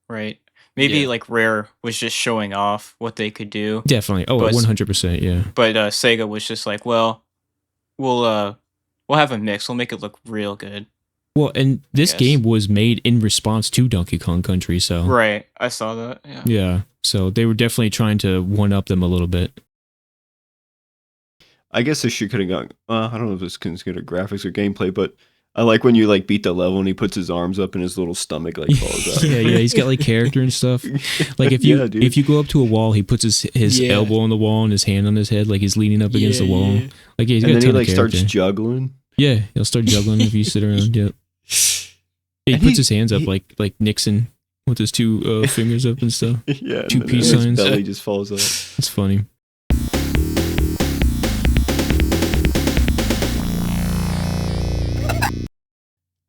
Right. Maybe like Rare was just showing off what they could do. Definitely. Oh, 100%, yeah. But Sega was just like, well, we'll have a mix. We'll make it look real good. Well, and this game was made in response to Donkey Kong Country, so... Right, I saw that, yeah. Yeah, so they were definitely trying to one-up them a little bit. I guess this shit could have gone... I don't know if it's considered graphics or gameplay, but I like when you like beat the level and he puts his arms up and his little stomach like falls out. yeah, he's got like character and stuff. Like if you go up to a wall, he puts his elbow on the wall and his hand on his head, like he's leaning up against the wall. Yeah. Like he's got and then he like character. starts juggling. Yeah, he'll start juggling if you sit around. Yeah. He puts his hands up like Nixon with his two fingers up and stuff. Yeah, two peace signs. His belly just falls out. It's funny.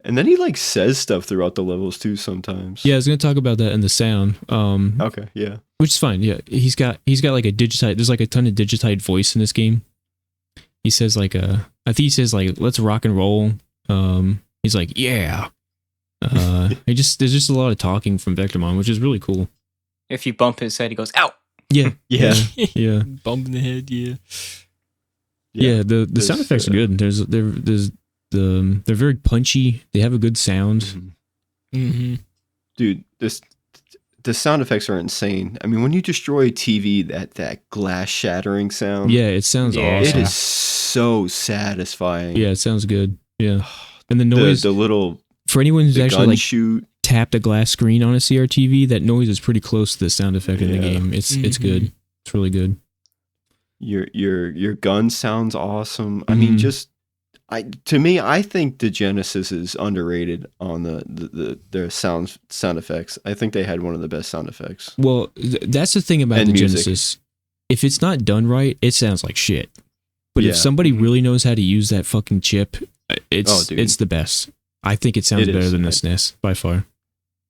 And then he like says stuff throughout the levels too sometimes. Yeah, I was gonna talk about that in the sound. Okay, yeah. Which is fine. Yeah, he's got like a digitized. There's like a ton of digitized voice in this game. He says like I think he says like let's rock and roll. He's like yeah. There's just a lot of talking from Vectorman, which is really cool. If you bump his head, he goes ow. Yeah, yeah. Bump in the head. Yeah. The sound effects are good. They're very punchy. They have a good sound. Mm-hmm. Dude, the sound effects are insane. I mean, when you destroy a TV, that glass shattering sound. Yeah, it sounds awesome. It is so satisfying. Yeah, it sounds good. Yeah, and the noise. The little for anyone who's actually like shoot. Tapped a glass screen on a CRTV, that noise is pretty close to the sound effect in the game. It's good. It's really good. Your gun sounds awesome. I mean, I think the Genesis is underrated on their sound effects. I think they had one of the best sound effects. Well, that's the thing about the Genesis. If it's not done right, it sounds like shit. But if somebody really knows how to use that fucking chip, it's the best. I think it sounds better than the SNES by far.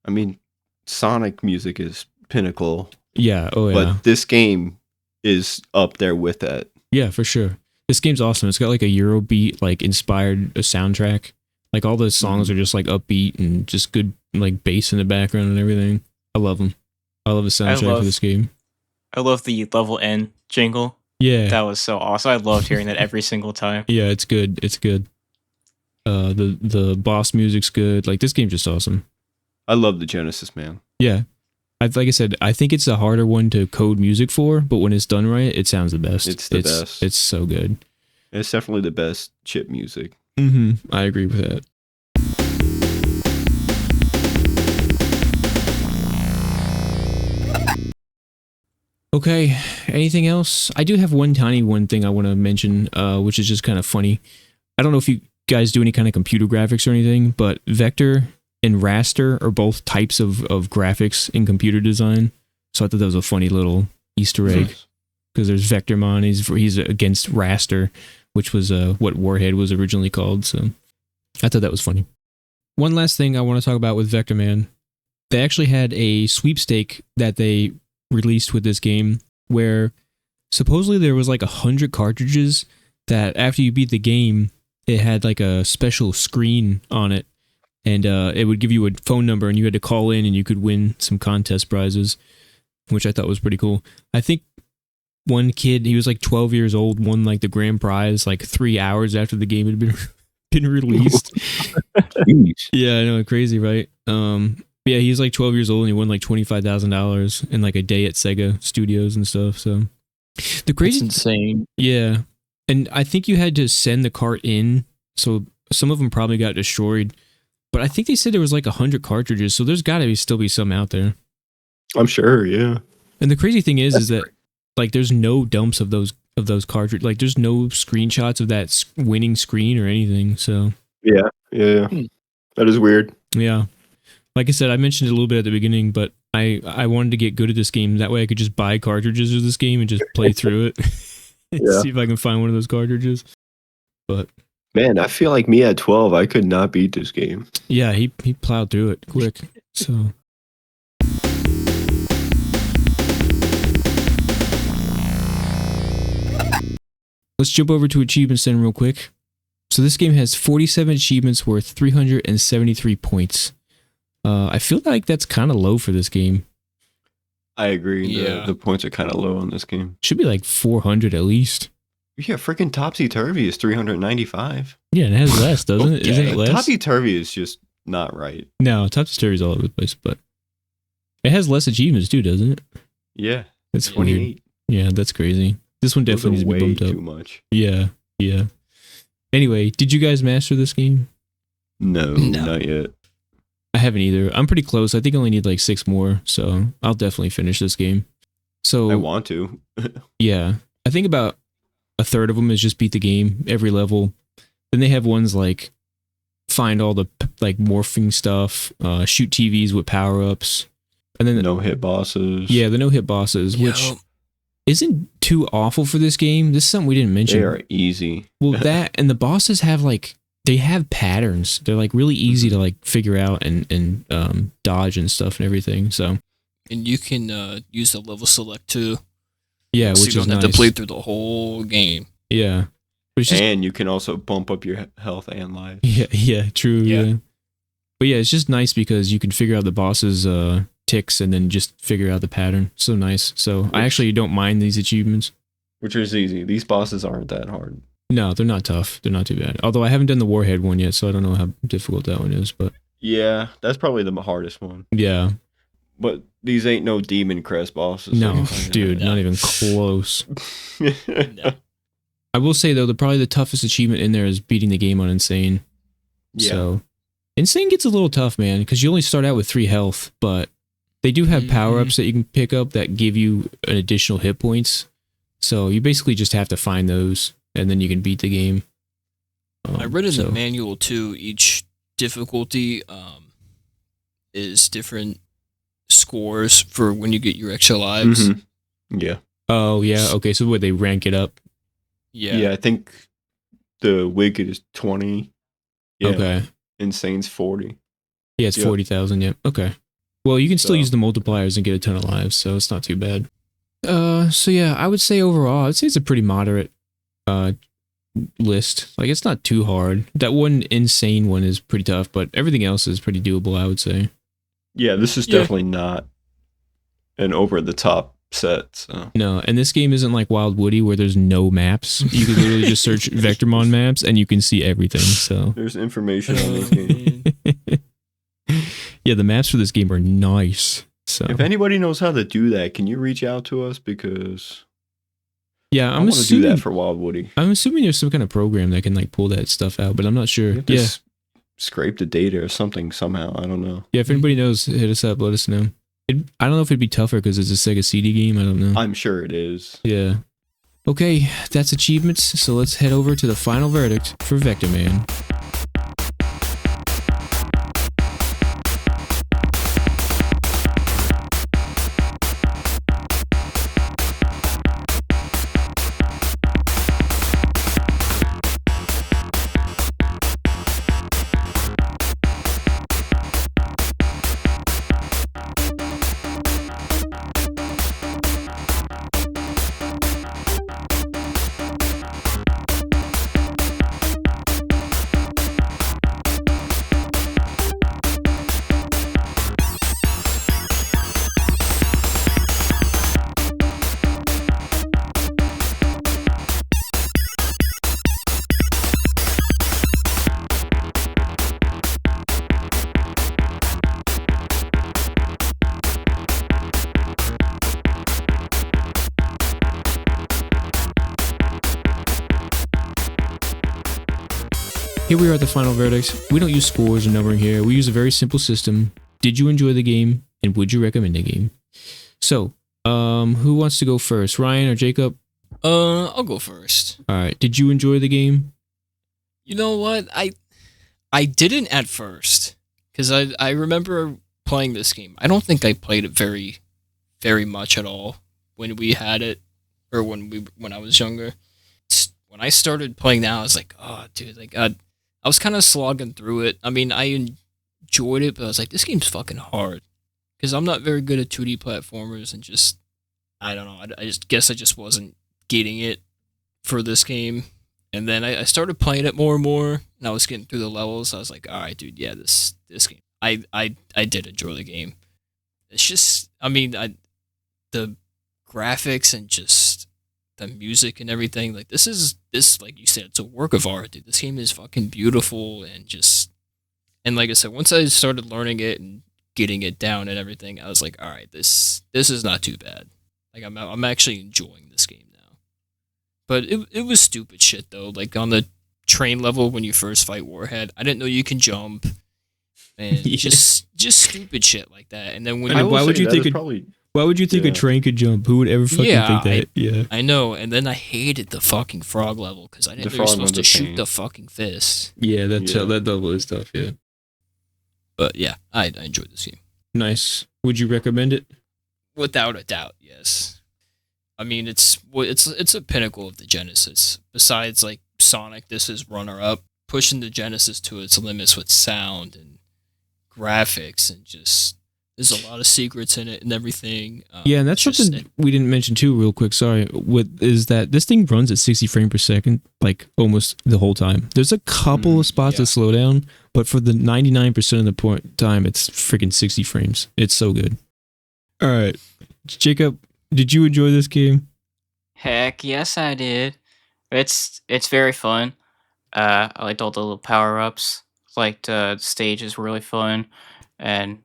I mean, Sonic music is pinnacle. Yeah. Oh yeah. But this game is up there with that. Yeah, for sure. This game's awesome. It's got like a Eurobeat like inspired soundtrack. Like all the songs are just like upbeat and just good like bass in the background and everything. I love them. I love the soundtrack for this game. I love the level N jingle. Yeah, that was so awesome. I loved hearing that every single time. Yeah, it's good. It's good. The boss music's good. Like this game's just awesome. I love the Genesis, man. Yeah. Like I said, I think it's a harder one to code music for, but when it's done right, it sounds the best. It's the best. It's so good. It's definitely the best chip music. I agree with that. Okay, anything else? I do have one tiny thing I want to mention, which is just kind of funny. I don't know if you guys do any kind of computer graphics or anything, but vector and raster are both types of graphics in computer design. So I thought that was a funny little Easter egg. Because there's Vectorman, he's against raster, which was what Warhead was originally called. So I thought that was funny. One last thing I want to talk about with Vectorman. They actually had a sweepstake that they released with this game where supposedly there was like 100 cartridges that after you beat the game, it had like a special screen on it. And it would give you a phone number and you had to call in and you could win some contest prizes, which I thought was pretty cool. I think one kid, he was like 12 years old, won like the grand prize like 3 hours after the game had been released. Yeah, I know, crazy, right? Yeah, he's like 12 years old and he won like $25,000 in like a day at Sega Studios and stuff. So the crazy, that's insane. Yeah, and I think you had to send the cart in, so some of them probably got destroyed. But I think they said there was like 100 cartridges, so there's got to still be some out there. I'm sure, yeah. And the crazy thing is that like there's no dumps of those cartridges. Like there's no screenshots of that winning screen or anything. So yeah, that is weird. Yeah, like I said, I mentioned it a little bit at the beginning, but I wanted to get good at this game. That way, I could just buy cartridges of this game and just play through it and see if I can find one of those cartridges. But man, I feel like me at 12, I could not beat this game. Yeah, he plowed through it quick. So let's jump over to achievements then real quick. So this game has 47 achievements worth 373 points. I feel like that's kind of low for this game. I agree. Yeah. The points are kind of low on this game. Should be like 400 at least. Yeah, freaking Topsy Turvy is 395. Yeah, and it has less, doesn't it? Isn't it less? Topsy Turvy is just not right. No, Topsy Turvy's all over the place, but it has less achievements too, doesn't it? Yeah, That's weird. 28. Yeah, that's crazy. This one Those definitely needs are to be way bumped up. too much. Yeah, yeah. Anyway, did you guys master this game? No, No. not yet. I haven't either. I'm pretty close. I think I only need like 6 more, so I'll definitely finish this game. So I want to. yeah, I think about a third of them is just beat the game every level. Then they have ones like find all the like morphing stuff, shoot TVs with power ups, and then No hit bosses. yeah, the no hit bosses, which isn't too awful for this game. This is something we didn't mention. They are easy. Well, that and the bosses have like they have patterns. They're like really easy to like figure out and dodge and stuff and everything. So And you can use the level select too. yeah, So which you is don't have nice. to play through the whole game. Yeah, but it's just And you can also bump up your health and life. yeah, true. Yeah. Yeah. But yeah, it's just nice because you can figure out the boss's ticks and then just figure out the pattern. So nice. So I actually don't mind these achievements. Which is easy. These bosses aren't that hard. No, they're not tough. They're not too bad. Although I haven't done the Warhead one yet, so I don't know how difficult that one is. But Yeah, that's probably the hardest one. yeah, But these ain't no demon crest bosses. no, So- dude, No. not even close. No. I will say though, probably the toughest achievement in there is beating the game on Insane. Yeah. So Insane gets a little tough, man, because you only start out with 3 health, but they do have power ups that you can pick up that give you an additional hit points. So you basically just have to find those, and then you can beat the game. I read in so- the manual too, each difficulty is different scores for when you get your extra lives. Mhm. Yeah. Oh yeah, okay. So would they rank it up? Yeah. I think the Wicked is 20. Yeah. Okay. Insane's 40. Yeah, it's Yep. 40,000. Yep. Okay. Well, you can still So- use the multipliers and get a ton of lives, so it's not too bad. So yeah, I would say overall, I'd say it's a pretty moderate list. Like it's not too hard. That one Insane one is pretty tough, but everything else is pretty doable, I would say. Yeah, this is Yeah. definitely not an over the top set. So. No, and this game isn't like Wild Woody where there's no maps. You can literally just search Vectorman maps and you can see everything. So There's information on this game. yeah, the maps for this game are nice. So If anybody knows how to do that, can you reach out to us? Because yeah, I I'm want to do assuming that for Wild Woody. I'm assuming there's some kind of program that can like pull that stuff out, but I'm not sure. You have to Yeah. scrape the data or something somehow. I don't know. Yeah, if anybody knows, hit us up. Let us know. I don't know if it'd be tougher because it's a Sega CD game. I don't know. I'm sure it is. Yeah. Okay, that's achievements. So let's head over to the final verdict for Vectorman. Here we are at the final verdict. We don't use scores or numbering here. We use a very simple system. Did you enjoy the game, and would you recommend the game? So, who wants to go first, Ryan or Jacob? I'll go first. All right. Did you enjoy the game? You know what? I didn't at first because I remember playing this game. I don't think I played it very much at all when we had it or when I was younger. When I started playing now, I was like, oh, dude, like I was kind of slogging through it. I mean, I enjoyed it, but I was like, this game's fucking hard because I'm not very good at 2D platformers and just I don't know. I just guess I just wasn't getting it. for this game. And then I started playing it more and more, and I was getting through the levels. I was like, all right, dude, yeah, this game. I did enjoy the game. It's just, I mean, the graphics and just the music and everything. Like this, like you said, it's a work of art, dude. This game is fucking beautiful and like I said, once I started learning it and getting it down and everything, I was like, all right, this is not too bad. Like I'm actually enjoying this game now. But it was stupid shit though. Like on the train level when you first fight Warhead, I didn't know you can jump, and Yeah. just stupid shit like that. And then when I mean, why would you think why would you think a Yeah. train could jump? Who would ever fucking Yeah, think that? Yeah. I know, and then I hated the fucking frog level because I didn't The know you were frog supposed to one's a shoot pain. the fucking fist. Yeah, Yeah. that level is tough, yeah. But yeah, I enjoyed this game. Nice. Would you recommend it? Without a doubt, yes. I mean, it's a pinnacle of the Genesis. Besides, like Sonic, this is runner up, pushing the Genesis to its limits with sound and graphics, and just there's a lot of secrets in it and everything. Yeah, and that's just- something we didn't mention too, real quick. Sorry. Is that this thing runs at 60 frames per second, like almost the whole time. There's a couple of spots yeah. that slow down, but for the 99% of the time, it's freaking 60 frames. It's so good. All right, Jacob, did you enjoy this game? Heck yes, I did. It's very fun. I liked all the little power ups. Liked the stages were really fun, and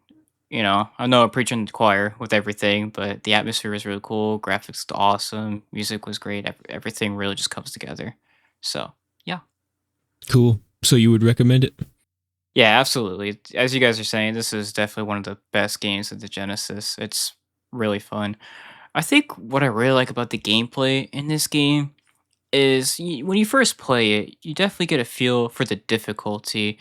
I know I'm preaching to the choir with everything, but the atmosphere was really cool. Graphics was awesome. Music was great. Everything really just comes together. So yeah, Cool. So you would recommend it? yeah, absolutely. As you guys are saying, this is definitely one of the best games of the Genesis. It's really fun. I think what I really like about the gameplay in this game is when you first play it, you definitely get a feel for the difficulty,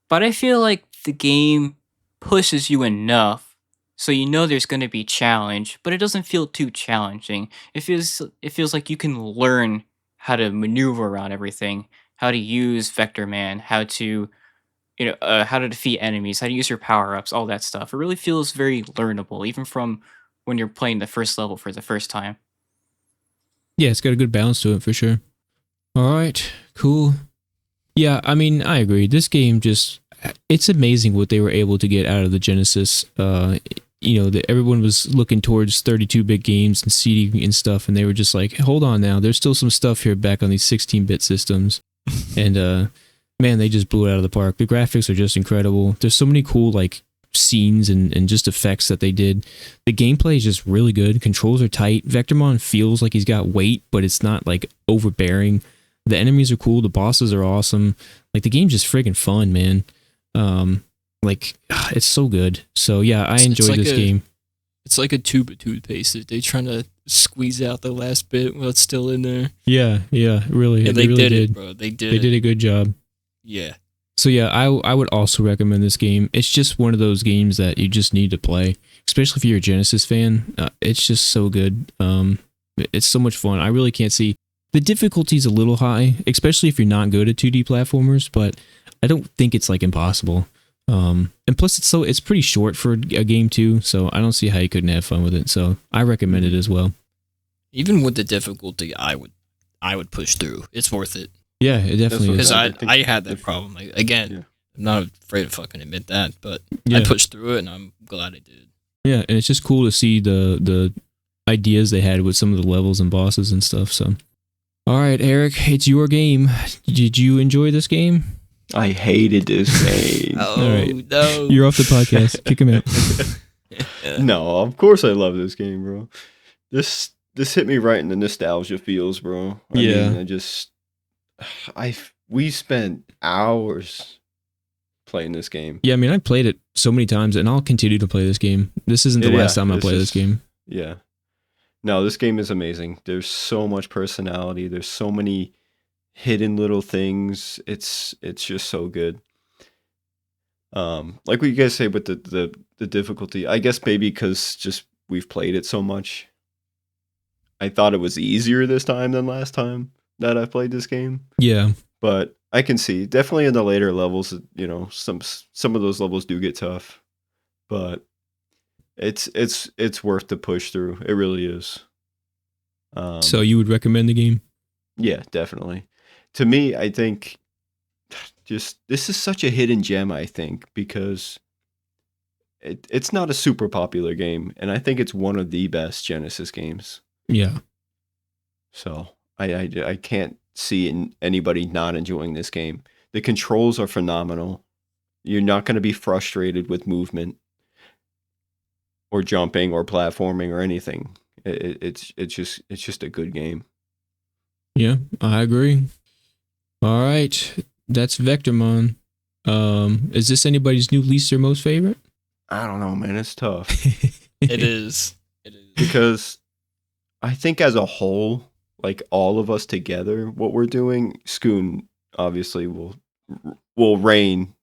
but I feel like the game pushes you enough so you know there's going to be challenge, but it doesn't feel too challenging. It feels like you can learn how to maneuver around everything, how to use Vectorman, how to defeat enemies, how to use your power ups, all that stuff. It really feels very learnable, even from when you're playing the first level for the first time. Yeah, it's got a good balance to it for sure. All right, cool. Yeah, I mean, I agree. This game it's amazing what they were able to get out of the Genesis. Everyone was looking towards 32-bit games and CD and stuff, and they were just like, hold on now, there's still some stuff here back on these 16-bit systems. And man, they just blew it out of the park. The graphics are just incredible. There's so many cool like scenes and just effects that they did. The gameplay is just really good. Controls are tight. Vectorman feels like he's got weight, but it's not like overbearing. The enemies are cool. The bosses are awesome. Like the game's just friggin' fun, man. It's so good. So yeah, I It's enjoyed like this game. It's like a tube of toothpaste. They're trying to squeeze out the last bit while it's still in there. Yeah, really. And they really did it, bro. They did They it. did a good job. Yeah. So yeah, I would also recommend this game. It's just one of those games that you just need to play, especially if you're a Genesis fan. It's just so good. It's so much fun. I really can't see the difficulty's a little high, especially if you're not good at 2D platformers. But I don't think it's like impossible. And plus, it's pretty short for a game too. So I don't see how you couldn't have fun with it. So I recommend it as well. Even with the difficulty, I would push through. It's worth it. Yeah, it definitely what- is. Because think I had that if- problem. Like, again, Yeah. I'm not afraid to fucking admit that, but Yeah. I pushed through it, and I'm glad I did. Yeah, and it's just cool to see the ideas they had with some of the levels and bosses and stuff. So, all right, Eric, it's your game. Did you enjoy this game? I hated this game. Oh, right. no. You're off the podcast. Kick him out. No, of course I love this game, bro. This hit me right in the nostalgia feels, bro. Yeah. We spent hours playing this game. Yeah, I mean, I played it so many times, and I'll continue to play this game. This isn't the Yeah, last time I this play is- this game. Yeah. No, this game is amazing. There's so much personality. There's so many hidden little things. It's just so good. Like what you guys say with the difficulty, I guess maybe because just we've played it so much. I thought it was easier this time than last time that I played this game. Yeah, But I can see definitely in the later levels, some of those levels do get tough, but it's worth the push through. It really is. so you would recommend the game? Yeah, definitely. To me, I think just this is such a hidden gem, I think, because it's not a super popular game, and I think it's one of the best Genesis games. Yeah. So I can't see anybody not enjoying this game. The controls are phenomenal. You're not going to be frustrated with movement or jumping or platforming or anything. It's just a good game. Yeah, I agree. All right. That's Vectorman. Is this anybody's new least or most favorite? I don't know, man. It's tough It is. It is. because I think as a whole, like all of us together, what we're doing, Scoon obviously will reign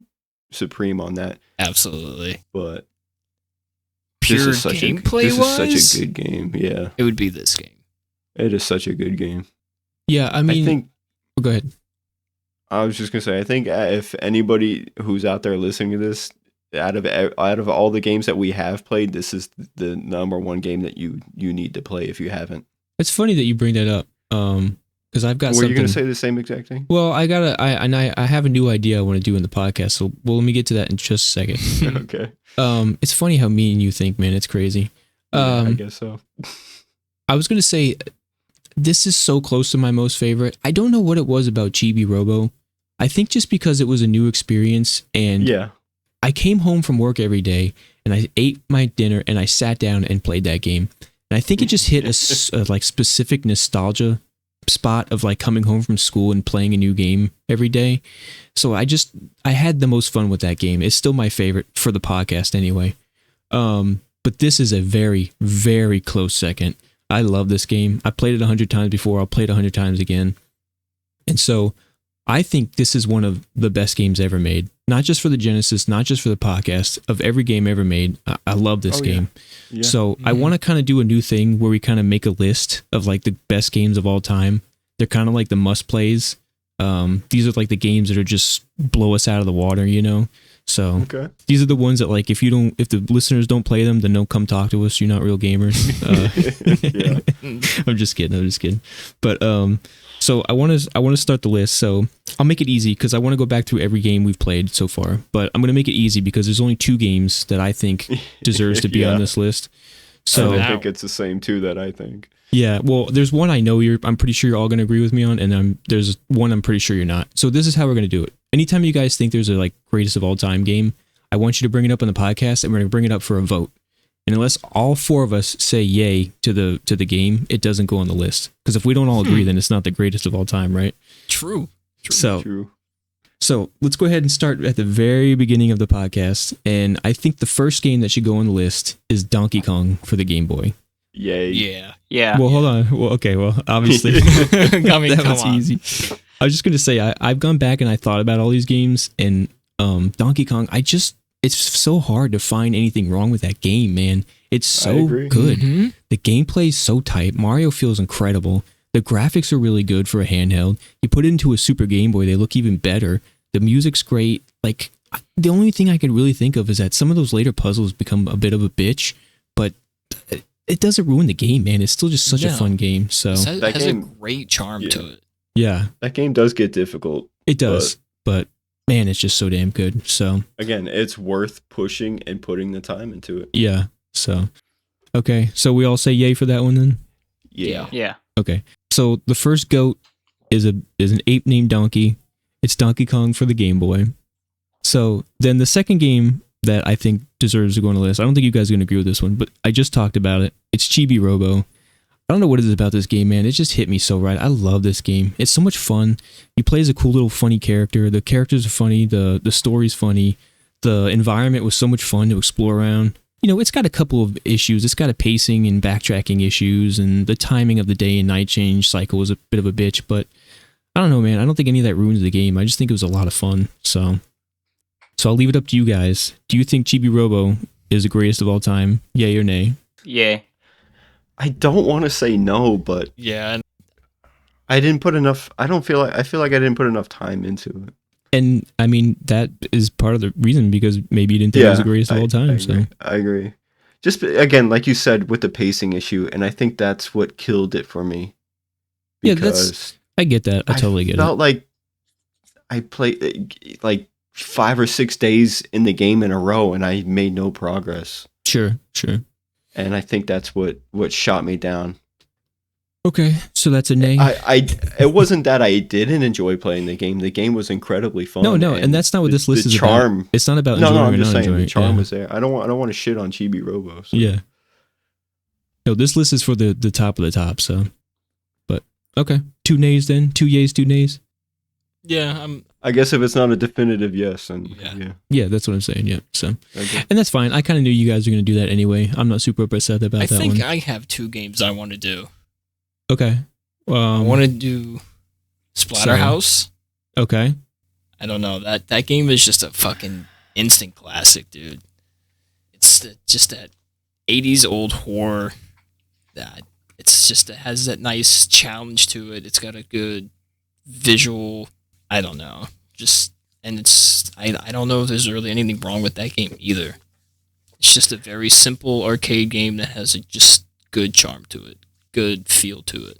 supreme on that. Absolutely. But Pure this is such gameplay wise, is such a good game. Yeah, it would be this game. it is such a good game. Yeah, I mean, I think oh, go ahead. I was just gonna say, I think if anybody who's out there listening to this, out of all the games that we have played, this is the number one game that you need to play if you haven't. It's funny that you bring that up. Because I've got Were something. you gonna say the same exact thing? Well, I have a new idea I want to do in the podcast. So, let me get to that in just a second. Okay. It's funny how me and you think, man. It's crazy. Yeah, I guess so. I was gonna say, this is so close to my most favorite. I don't know what it was about Chibi Robo. I think just because it was a new experience, and Yeah. I came home from work every day and I ate my dinner and I sat down and played that game. And I think it just hit a like specific nostalgia spot of like coming home from school and playing a new game every day. So I had the most fun with that game. It's still my favorite for the podcast anyway. But this is a very, very close second. I love this game. I played it 100 times before. I'll play it 100 times again. And so I think this is one of the best games ever made. Not just for the Genesis, not just for the podcast, of every game ever made. I love this game. Yeah. So I want to kind of do a new thing where we kind of make a list of like the best games of all time. They're kind of like the must plays. These are like the games that are just blow us out of the water, you know? So Okay. these are the ones that like if the listeners don't play them, then don't come talk to us. You're not real gamers. Yeah. I'm just kidding. But so I want to start the list. So I'll make it easy because I want to go back through every game we've played so far. But I'm going to make it easy because there's only 2 games that I think deserves to be Yeah. on this list. I So don't think it's the same two that I think. yeah, well, there's one I know I'm pretty sure you're all going to agree with me on, and there's one I'm pretty sure you're not. So this is how we're going to do it. Anytime you guys think there's a like greatest of all time game, I want you to bring it up on the podcast, and we're going to bring it up for a vote. And unless all 4 of us say yay to the game, it doesn't go on the list. Because if we don't all agree, then it's not the greatest of all time, right? True. True. So let's go ahead and start at the very beginning of the podcast. And I think the first game that should go on the list is Donkey Kong for the Game Boy. Yay. Yeah. Yeah. Well, hold on. Well, okay. Well, obviously, I mean, that come was on. easy. I was just gonna say I've gone back and I thought about all these games, and Donkey Kong. It's so hard to find anything wrong with that game, man. It's so agree. good. Mhm. The gameplay is so tight. Mario feels incredible. The graphics are really good for a handheld. You put it into a Super Game Boy, they look even better. The music's great. Like, the only thing I could really think of is that some of those later puzzles become a bit of a bitch, but it doesn't ruin the game, man. It's still just such a No. fun game. So It That has a game- great charm yeah. to it. yeah, That game does get difficult. it does. But man, it's just so damn good. So Again, it's worth pushing and putting the time into it. yeah. So okay. So we all say yay for that one then? Yeah. Yeah. Okay. So the first goat is an ape named Donkey. It's Donkey Kong for the Game Boy. So then the second game that I think deserves to go on the list, I don't think you guys are going to agree with this one, but I just talked about it. It's Chibi Robo. I don't know what it is about this game, man. It just hit me so right. I love this game. It's so much fun. You play as a cool little funny character. The characters are funny. The story's funny. The environment was so much fun to explore around. You know, it's got a couple of issues. It's got a pacing and backtracking issues, and the timing of the day and night change cycle was a bit of a bitch, but I don't know, man. I don't think any of that ruins the game. I just think it was a lot of fun. So I'll leave it up to you guys. Do you think Chibi Robo is the greatest of all time? Yay or nay? Yeah. I don't want to say no, but Yeah. And I didn't put enough. I feel like I didn't put enough time into it. And I mean, that is part of the reason because maybe you didn't think it was the greatest of all time. I agree. Just again, like you said, with the pacing issue, and I think that's what killed it for me. Yeah, Because I get that. I totally get felt it. like I played like 5 or 6 days in the game in a row, and I made no progress. Sure. And I think that's what shot me down. Okay, so that's a nay. It wasn't that I didn't enjoy playing the game. The game was incredibly fun. No, and that's not what this list is charm, about. It's not about no, enjoying I'm or just not saying enjoying. the charm was there. I don't want to shit on Chibi Robo. So. Yeah. No, this list is for the top of the top. So, but okay, 2 nays then. 2 yays, 2 nays. Yeah, I guess if it's not a definitive yes, then Yeah. Yeah, that's what I'm saying. Yeah. So, Okay. and that's fine. I kind of knew you guys were going to do that anyway. I'm not super upset about I that think one. I have 2 games I want to do. Okay. I want to do Splatterhouse. Okay. I don't know, that game is just a fucking instant classic, dude. It's just that 80s old horror that it has that nice challenge to it. It's got a good visual. I don't know, I don't know if there's really anything wrong with that game either. It's just a very simple arcade game that has a just good charm to it, good feel to it.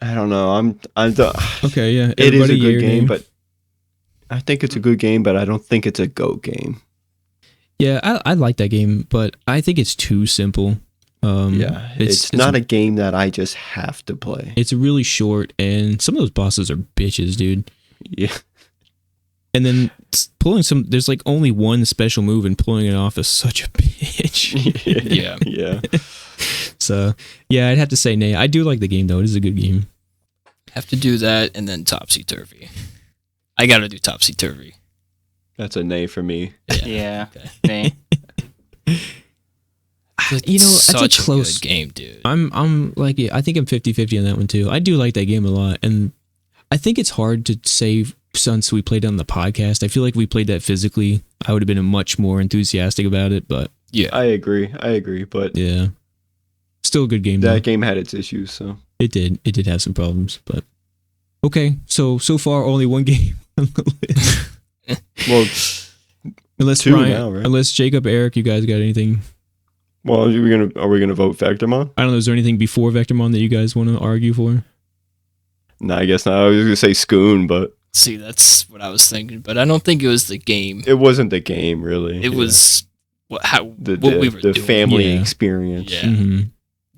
I don't know. I'm Okay. Yeah. It is a Everybody good your game, name? but I think it's a good game, but I don't think it's a GOAT game. Yeah, I like that game, but I think it's too simple. It's not a game that I just have to play. It's really short, and some of those bosses are bitches, dude. Yeah. And then there's like only one special move, and pulling it off is such a bitch. Yeah. Yeah. So, yeah, I'd have to say nay. I do like the game, though. It is a good game. Have to do that and then Topsy Turvy. I gotta do Topsy Turvy. That's a nay for me. Yeah. Okay. Nay. You know, that's Such a close good game, dude. I'm like, yeah, I think I'm 50-50 on that one, too. I do like that game a lot, and I think it's hard to say since we played it on the podcast. I feel like if we played that physically, I would have been much more enthusiastic about it, but Yeah. I agree, but yeah. Still a good game, though. that game had its issues, so. It did have some problems, but okay. So far only one game on the list. Well, Unless 2 Ryan, now, right? unless Jacob, Eric, you guys got anything? Well, are we gonna vote Vectorman? I don't know. Is there anything before Vectorman that you guys want to argue for? No, I guess not. I was gonna say Scoon, but See, that's what I was thinking, but I don't think it was the game. it wasn't the game really. It was what the we were doing. family Yeah. experience. Yeah. Mm-hmm.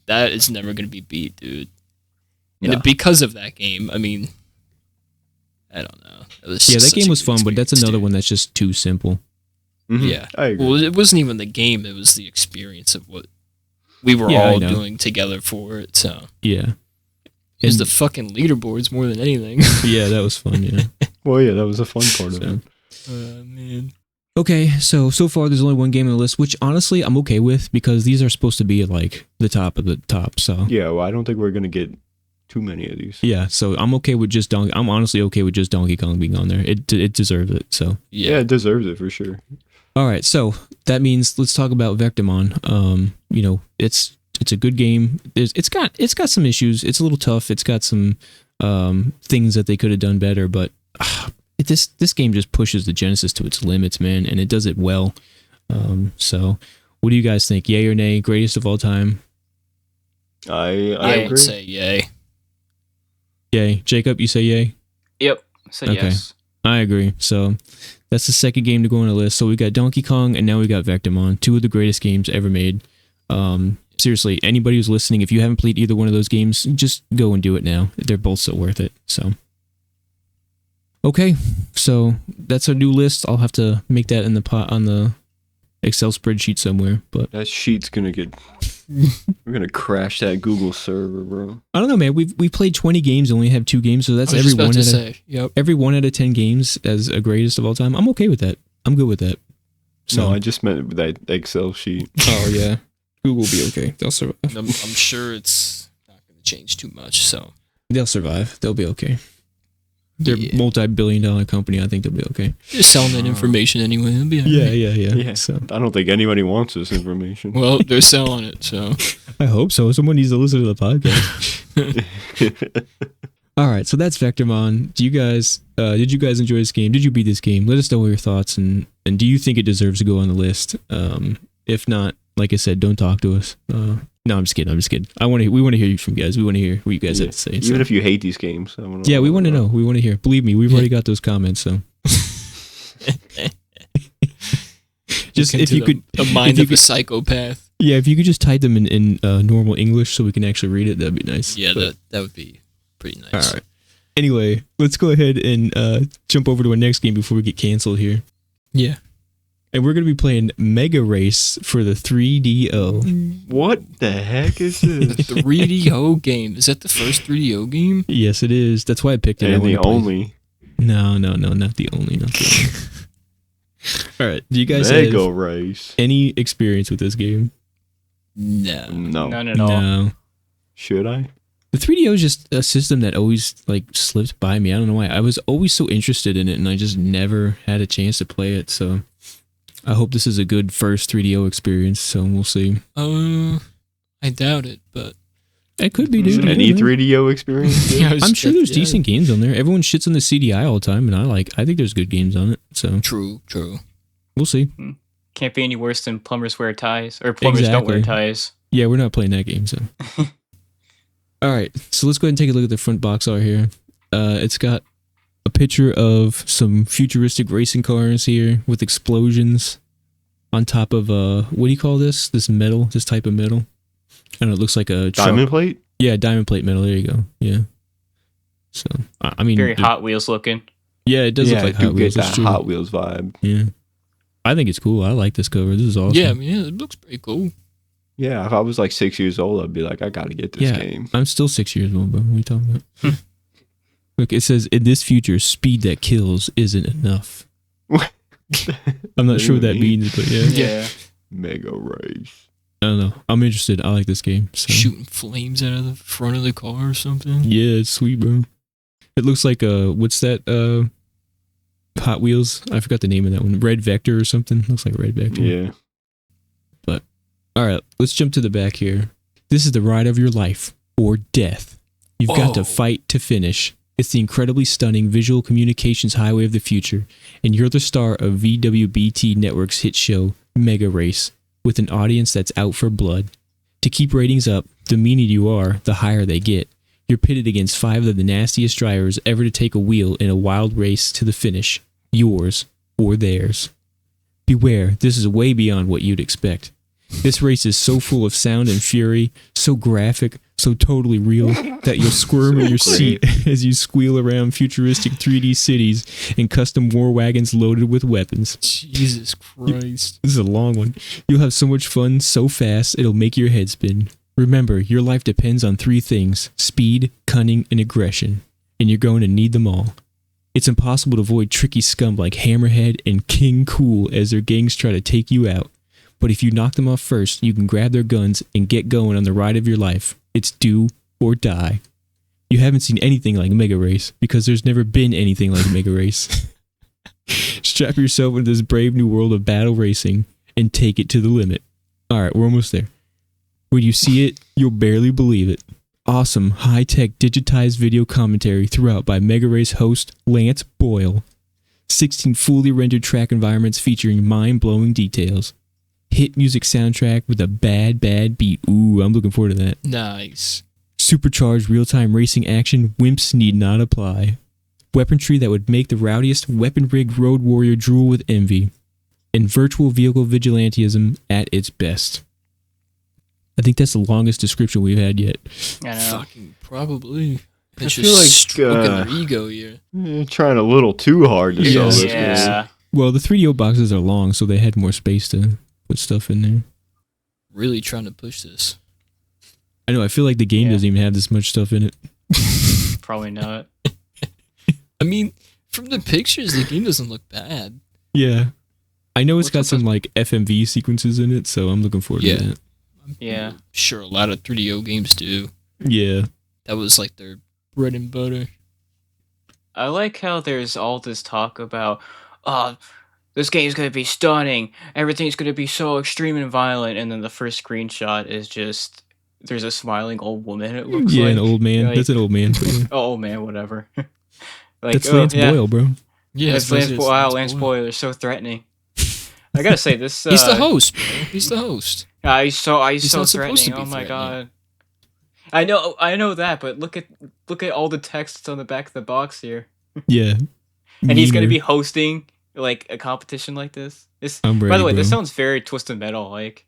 That is never going to be beat, dude. No. And because of that game, I mean, I don't know. It was Yeah, that such game a was good fun, but that's experience, another dude. one that's just too simple. Mhm. Yeah. I agree. Well, it wasn't even the game; it was the experience of what we were Yeah, I all know. doing together for it. So Yeah. it was And- the fucking leaderboards more than anything. Yeah, that was fun. Yeah. Well, yeah, that was a fun part of So- it. Man. Okay, so far there's only one game on the list, which honestly I'm okay with because these are supposed to be like the top of the top. So Yeah, well, I don't think we're gonna get too many of these. yeah, so I'm okay with just I'm honestly okay with just Donkey Kong being on there. It deserves it. So Yeah, it deserves it for sure. all right, so that means let's talk about Vectorman. You know, it's a good game. It's got some issues. It's a little tough. It's got some things that they could have done better, but this game just pushes the Genesis to its limits, man, and it does it well. So what do you guys think? Yay or nay? Greatest of all time? I I agree. would say yay. Yay. Jacob, you say yay? Yep. Said Okay. yes. I agree. So that's the second game to go on the list. So we got Donkey Kong and now we got Vectorman, 2 of the greatest games ever made. Seriously, anybody who's listening, if you haven't played either one of those games, just go and do it now. They're both so worth it. So okay, so that's our new list. I'll have to make that in the pot on the Excel spreadsheet somewhere. But That sheet's gonna get. We're gonna crash that Google server, bro. I don't know, man. We played 20 games, and only have 2 games, so that's I was every just about one to out of say, yep. every 1 out of 10 games as a greatest of all time. I'm okay with that. I'm good with that. So No, I just meant that Excel sheet. oh yeah, Google will be okay. They'll survive. I'm sure it's not going to change too much. So They'll survive. They'll be okay. They're Yeah. multi-billion-dollar company. I think they'll be okay. just selling that information anyway. It'll be all right. Yeah. So I don't think anybody wants this information. Well, they're selling it, so I hope so. Someone needs to listen to the podcast. All right, so that's Vectorman. Do you guys? Did you guys enjoy this game? Did you beat this game? Let us know your thoughts and do you think it deserves to go on the list? If not, like I said, don't talk to us. No, I'm just kidding. We want to hear you from you guys. We want to hear what you guys have to say. Even if you hate these games. Yeah, we want to know. We want to hear. Believe me, we've already got those comments. So, just if you could, a mind of a psychopath. Yeah, if you could just type them in normal English so we can actually read it, that'd be nice. Yeah, that would be pretty nice. All right. Anyway, let's go ahead and jump over to our next game before we get canceled here. Yeah. And we're going to be playing Mega Race for the 3DO. What the heck is this? 3DO game. Is that the first 3DO game? Yes, it is. That's why I picked it. And the only. No, not the only. All right. Do you guys Mega have Race. any experience with this game? No. None at all. No. Should I? The 3DO is just a system that always slipped by me. I don't know why. I was always so interested in it, and I just never had a chance to play it. So I hope this is a good first 3DO experience. So we'll see. I doubt it, but It could be, dude. Any 3DO experience? I'm sure there's decent games on there. Everyone shits on the CDI all the time, and I think there's good games on it. So True. we'll see. Can't be any worse than plumbers wear ties or plumbers don't wear ties. Yeah, we're not playing that game. So all right, so let's go ahead and take a look at the front box art here. It's got a picture of some futuristic racing cars here with explosions on top of what do you call this? This metal, this type of metal. I don't know. It looks like a truck. Diamond plate? Yeah, diamond plate metal. There you go. Yeah. So I mean, Very Hot Wheels looking. Yeah, it does look like I do Hot Wheels. get That's that true. Hot Wheels vibe. Yeah, I think it's cool. I like this cover. This is awesome. Yeah, I mean, it looks pretty cool. Yeah, if I was like 6 years old, I'd be like, I gotta get this game. I'm still 6 years old, bro. What are you talking about? Look, it says, in this future, speed that kills isn't enough. I'm not sure what that means, but yeah. Yeah. Mega Race. I don't know. I'm interested. I like this game. So. Shooting flames out of the front of the car or something. Yeah, it's sweet, bro. It looks like, what's that, Hot Wheels? I forgot the name of that one. Red Vector or something? Looks like Red Vector. Yeah. But, alright, let's jump to the back here. This is the ride of your life, or death. You've got to fight to finish. It's the incredibly stunning visual communications highway of the future, and you're the star of VWBT Network's hit show, Mega Race, with an audience that's out for blood. To keep ratings up, the meaner you are, the higher they get. You're pitted against 5 of the nastiest drivers ever to take a wheel in a wild race to the finish, yours or theirs. Beware, this is way beyond what you'd expect. This race is so full of sound and fury, so graphic, so totally real, that you'll squirm in your seat as you squeal around futuristic 3D cities and custom war wagons loaded with weapons. Jesus Christ. This is a long one. You'll have so much fun so fast it'll make your head spin. Remember, your life depends on 3 things: speed, cunning, and aggression, and you're going to need them all. It's impossible to avoid tricky scum like Hammerhead and King Cool as their gangs try to take you out. But if you knock them off first, you can grab their guns and get going on the ride of your life. It's do or die. You haven't seen anything like Mega Race, because there's never been anything like Mega Race. Strap yourself into this brave new world of battle racing and take it to the limit. Alright, we're almost there. When you see it, you'll barely believe it. Awesome, high-tech digitized video commentary throughout by Mega Race host Lance Boyle. 16 fully rendered track environments featuring mind-blowing details. Hit music soundtrack with a bad beat. Ooh, I'm looking forward to that. Nice. Supercharged real-time racing action wimps need not apply. Weaponry that would make the rowdiest weapon-rigged road warrior drool with envy. And virtual vehicle vigilantism at its best. I think that's the longest description we've had yet. I know. Fucking probably. I It's feel just like, stroking their ego here. You're trying a little too hard to sell this game. Yeah. Well, the 3DO boxes are long, so they had more space to put stuff in there. Really trying to push this. I know, I feel like the game doesn't even have this much stuff in it. Probably not. I mean, from the pictures, the game doesn't look bad. Yeah. I know it's got What's up some like FMV sequences in it, so I'm looking forward to that. Yeah. I'm sure a lot of 3DO games do. Yeah. That was like their bread and butter. I like how there's all this talk about, this game's going to be stunning. Everything's going to be so extreme and violent. And then the first screenshot is just, there's a smiling old woman, it looks Yeah, like. an old man. Like- That's an old man. But yeah. Oh, man, whatever. Like, That's Lance Boyle, bro. Yeah, That's Lance Boyle. Wow, Lance Boyle is so threatening. I gotta say, this... He's the host, bro. He's the host. He's so He's not supposed to threatening. be Oh my threatening. god. I know that, but look at all the texts on the back of the box here. Yeah. And he's gonna Meaner. be hosting like a competition like this. I'm By ready, the way, this bro. sounds very Twisted Metal like.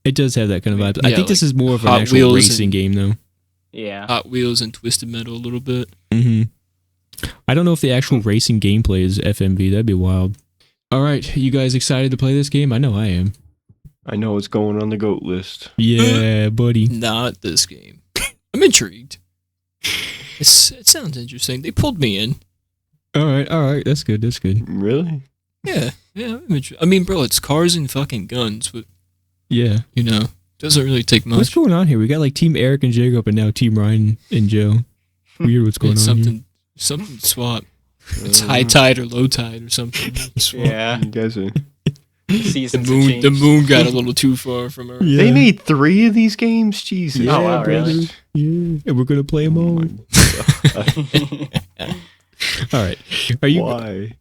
It does have that kind of vibe. I Yeah, think this like is more of an Hot actual Wheels racing and- game, though. Yeah. Hot Wheels and Twisted Metal a little bit. hmm I don't know if the actual racing gameplay is FMV. That'd be wild. All right, you guys excited to play this game? I know I am. I know what's going on the GOAT list. Yeah, buddy. Not this game. I'm intrigued. It sounds interesting. They pulled me in. All right. That's good. Really? Yeah, I'm intrigued. I mean, bro, it's cars and fucking guns, but Yeah. doesn't really take much. What's going on here? We got like Team Eric and Jacob, and now Team Ryan and Joe. Weird what's going It's on here. something swap. It's high tide or low tide or something. Yeah. You guys are... The Seasons moon got a little too far from Earth. Yeah. They made 3 of these games? Jesus. Yeah, Oh, wow, brother. really? Yeah, and we're gonna play them Oh all. my God. All right. Are you Why?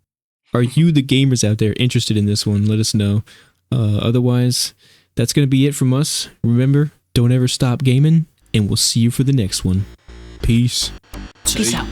the gamers out there interested in this one? Let us know. Otherwise, that's gonna be it from us. Remember, don't ever stop gaming, and we'll see you for the next one. Peace. Peace out.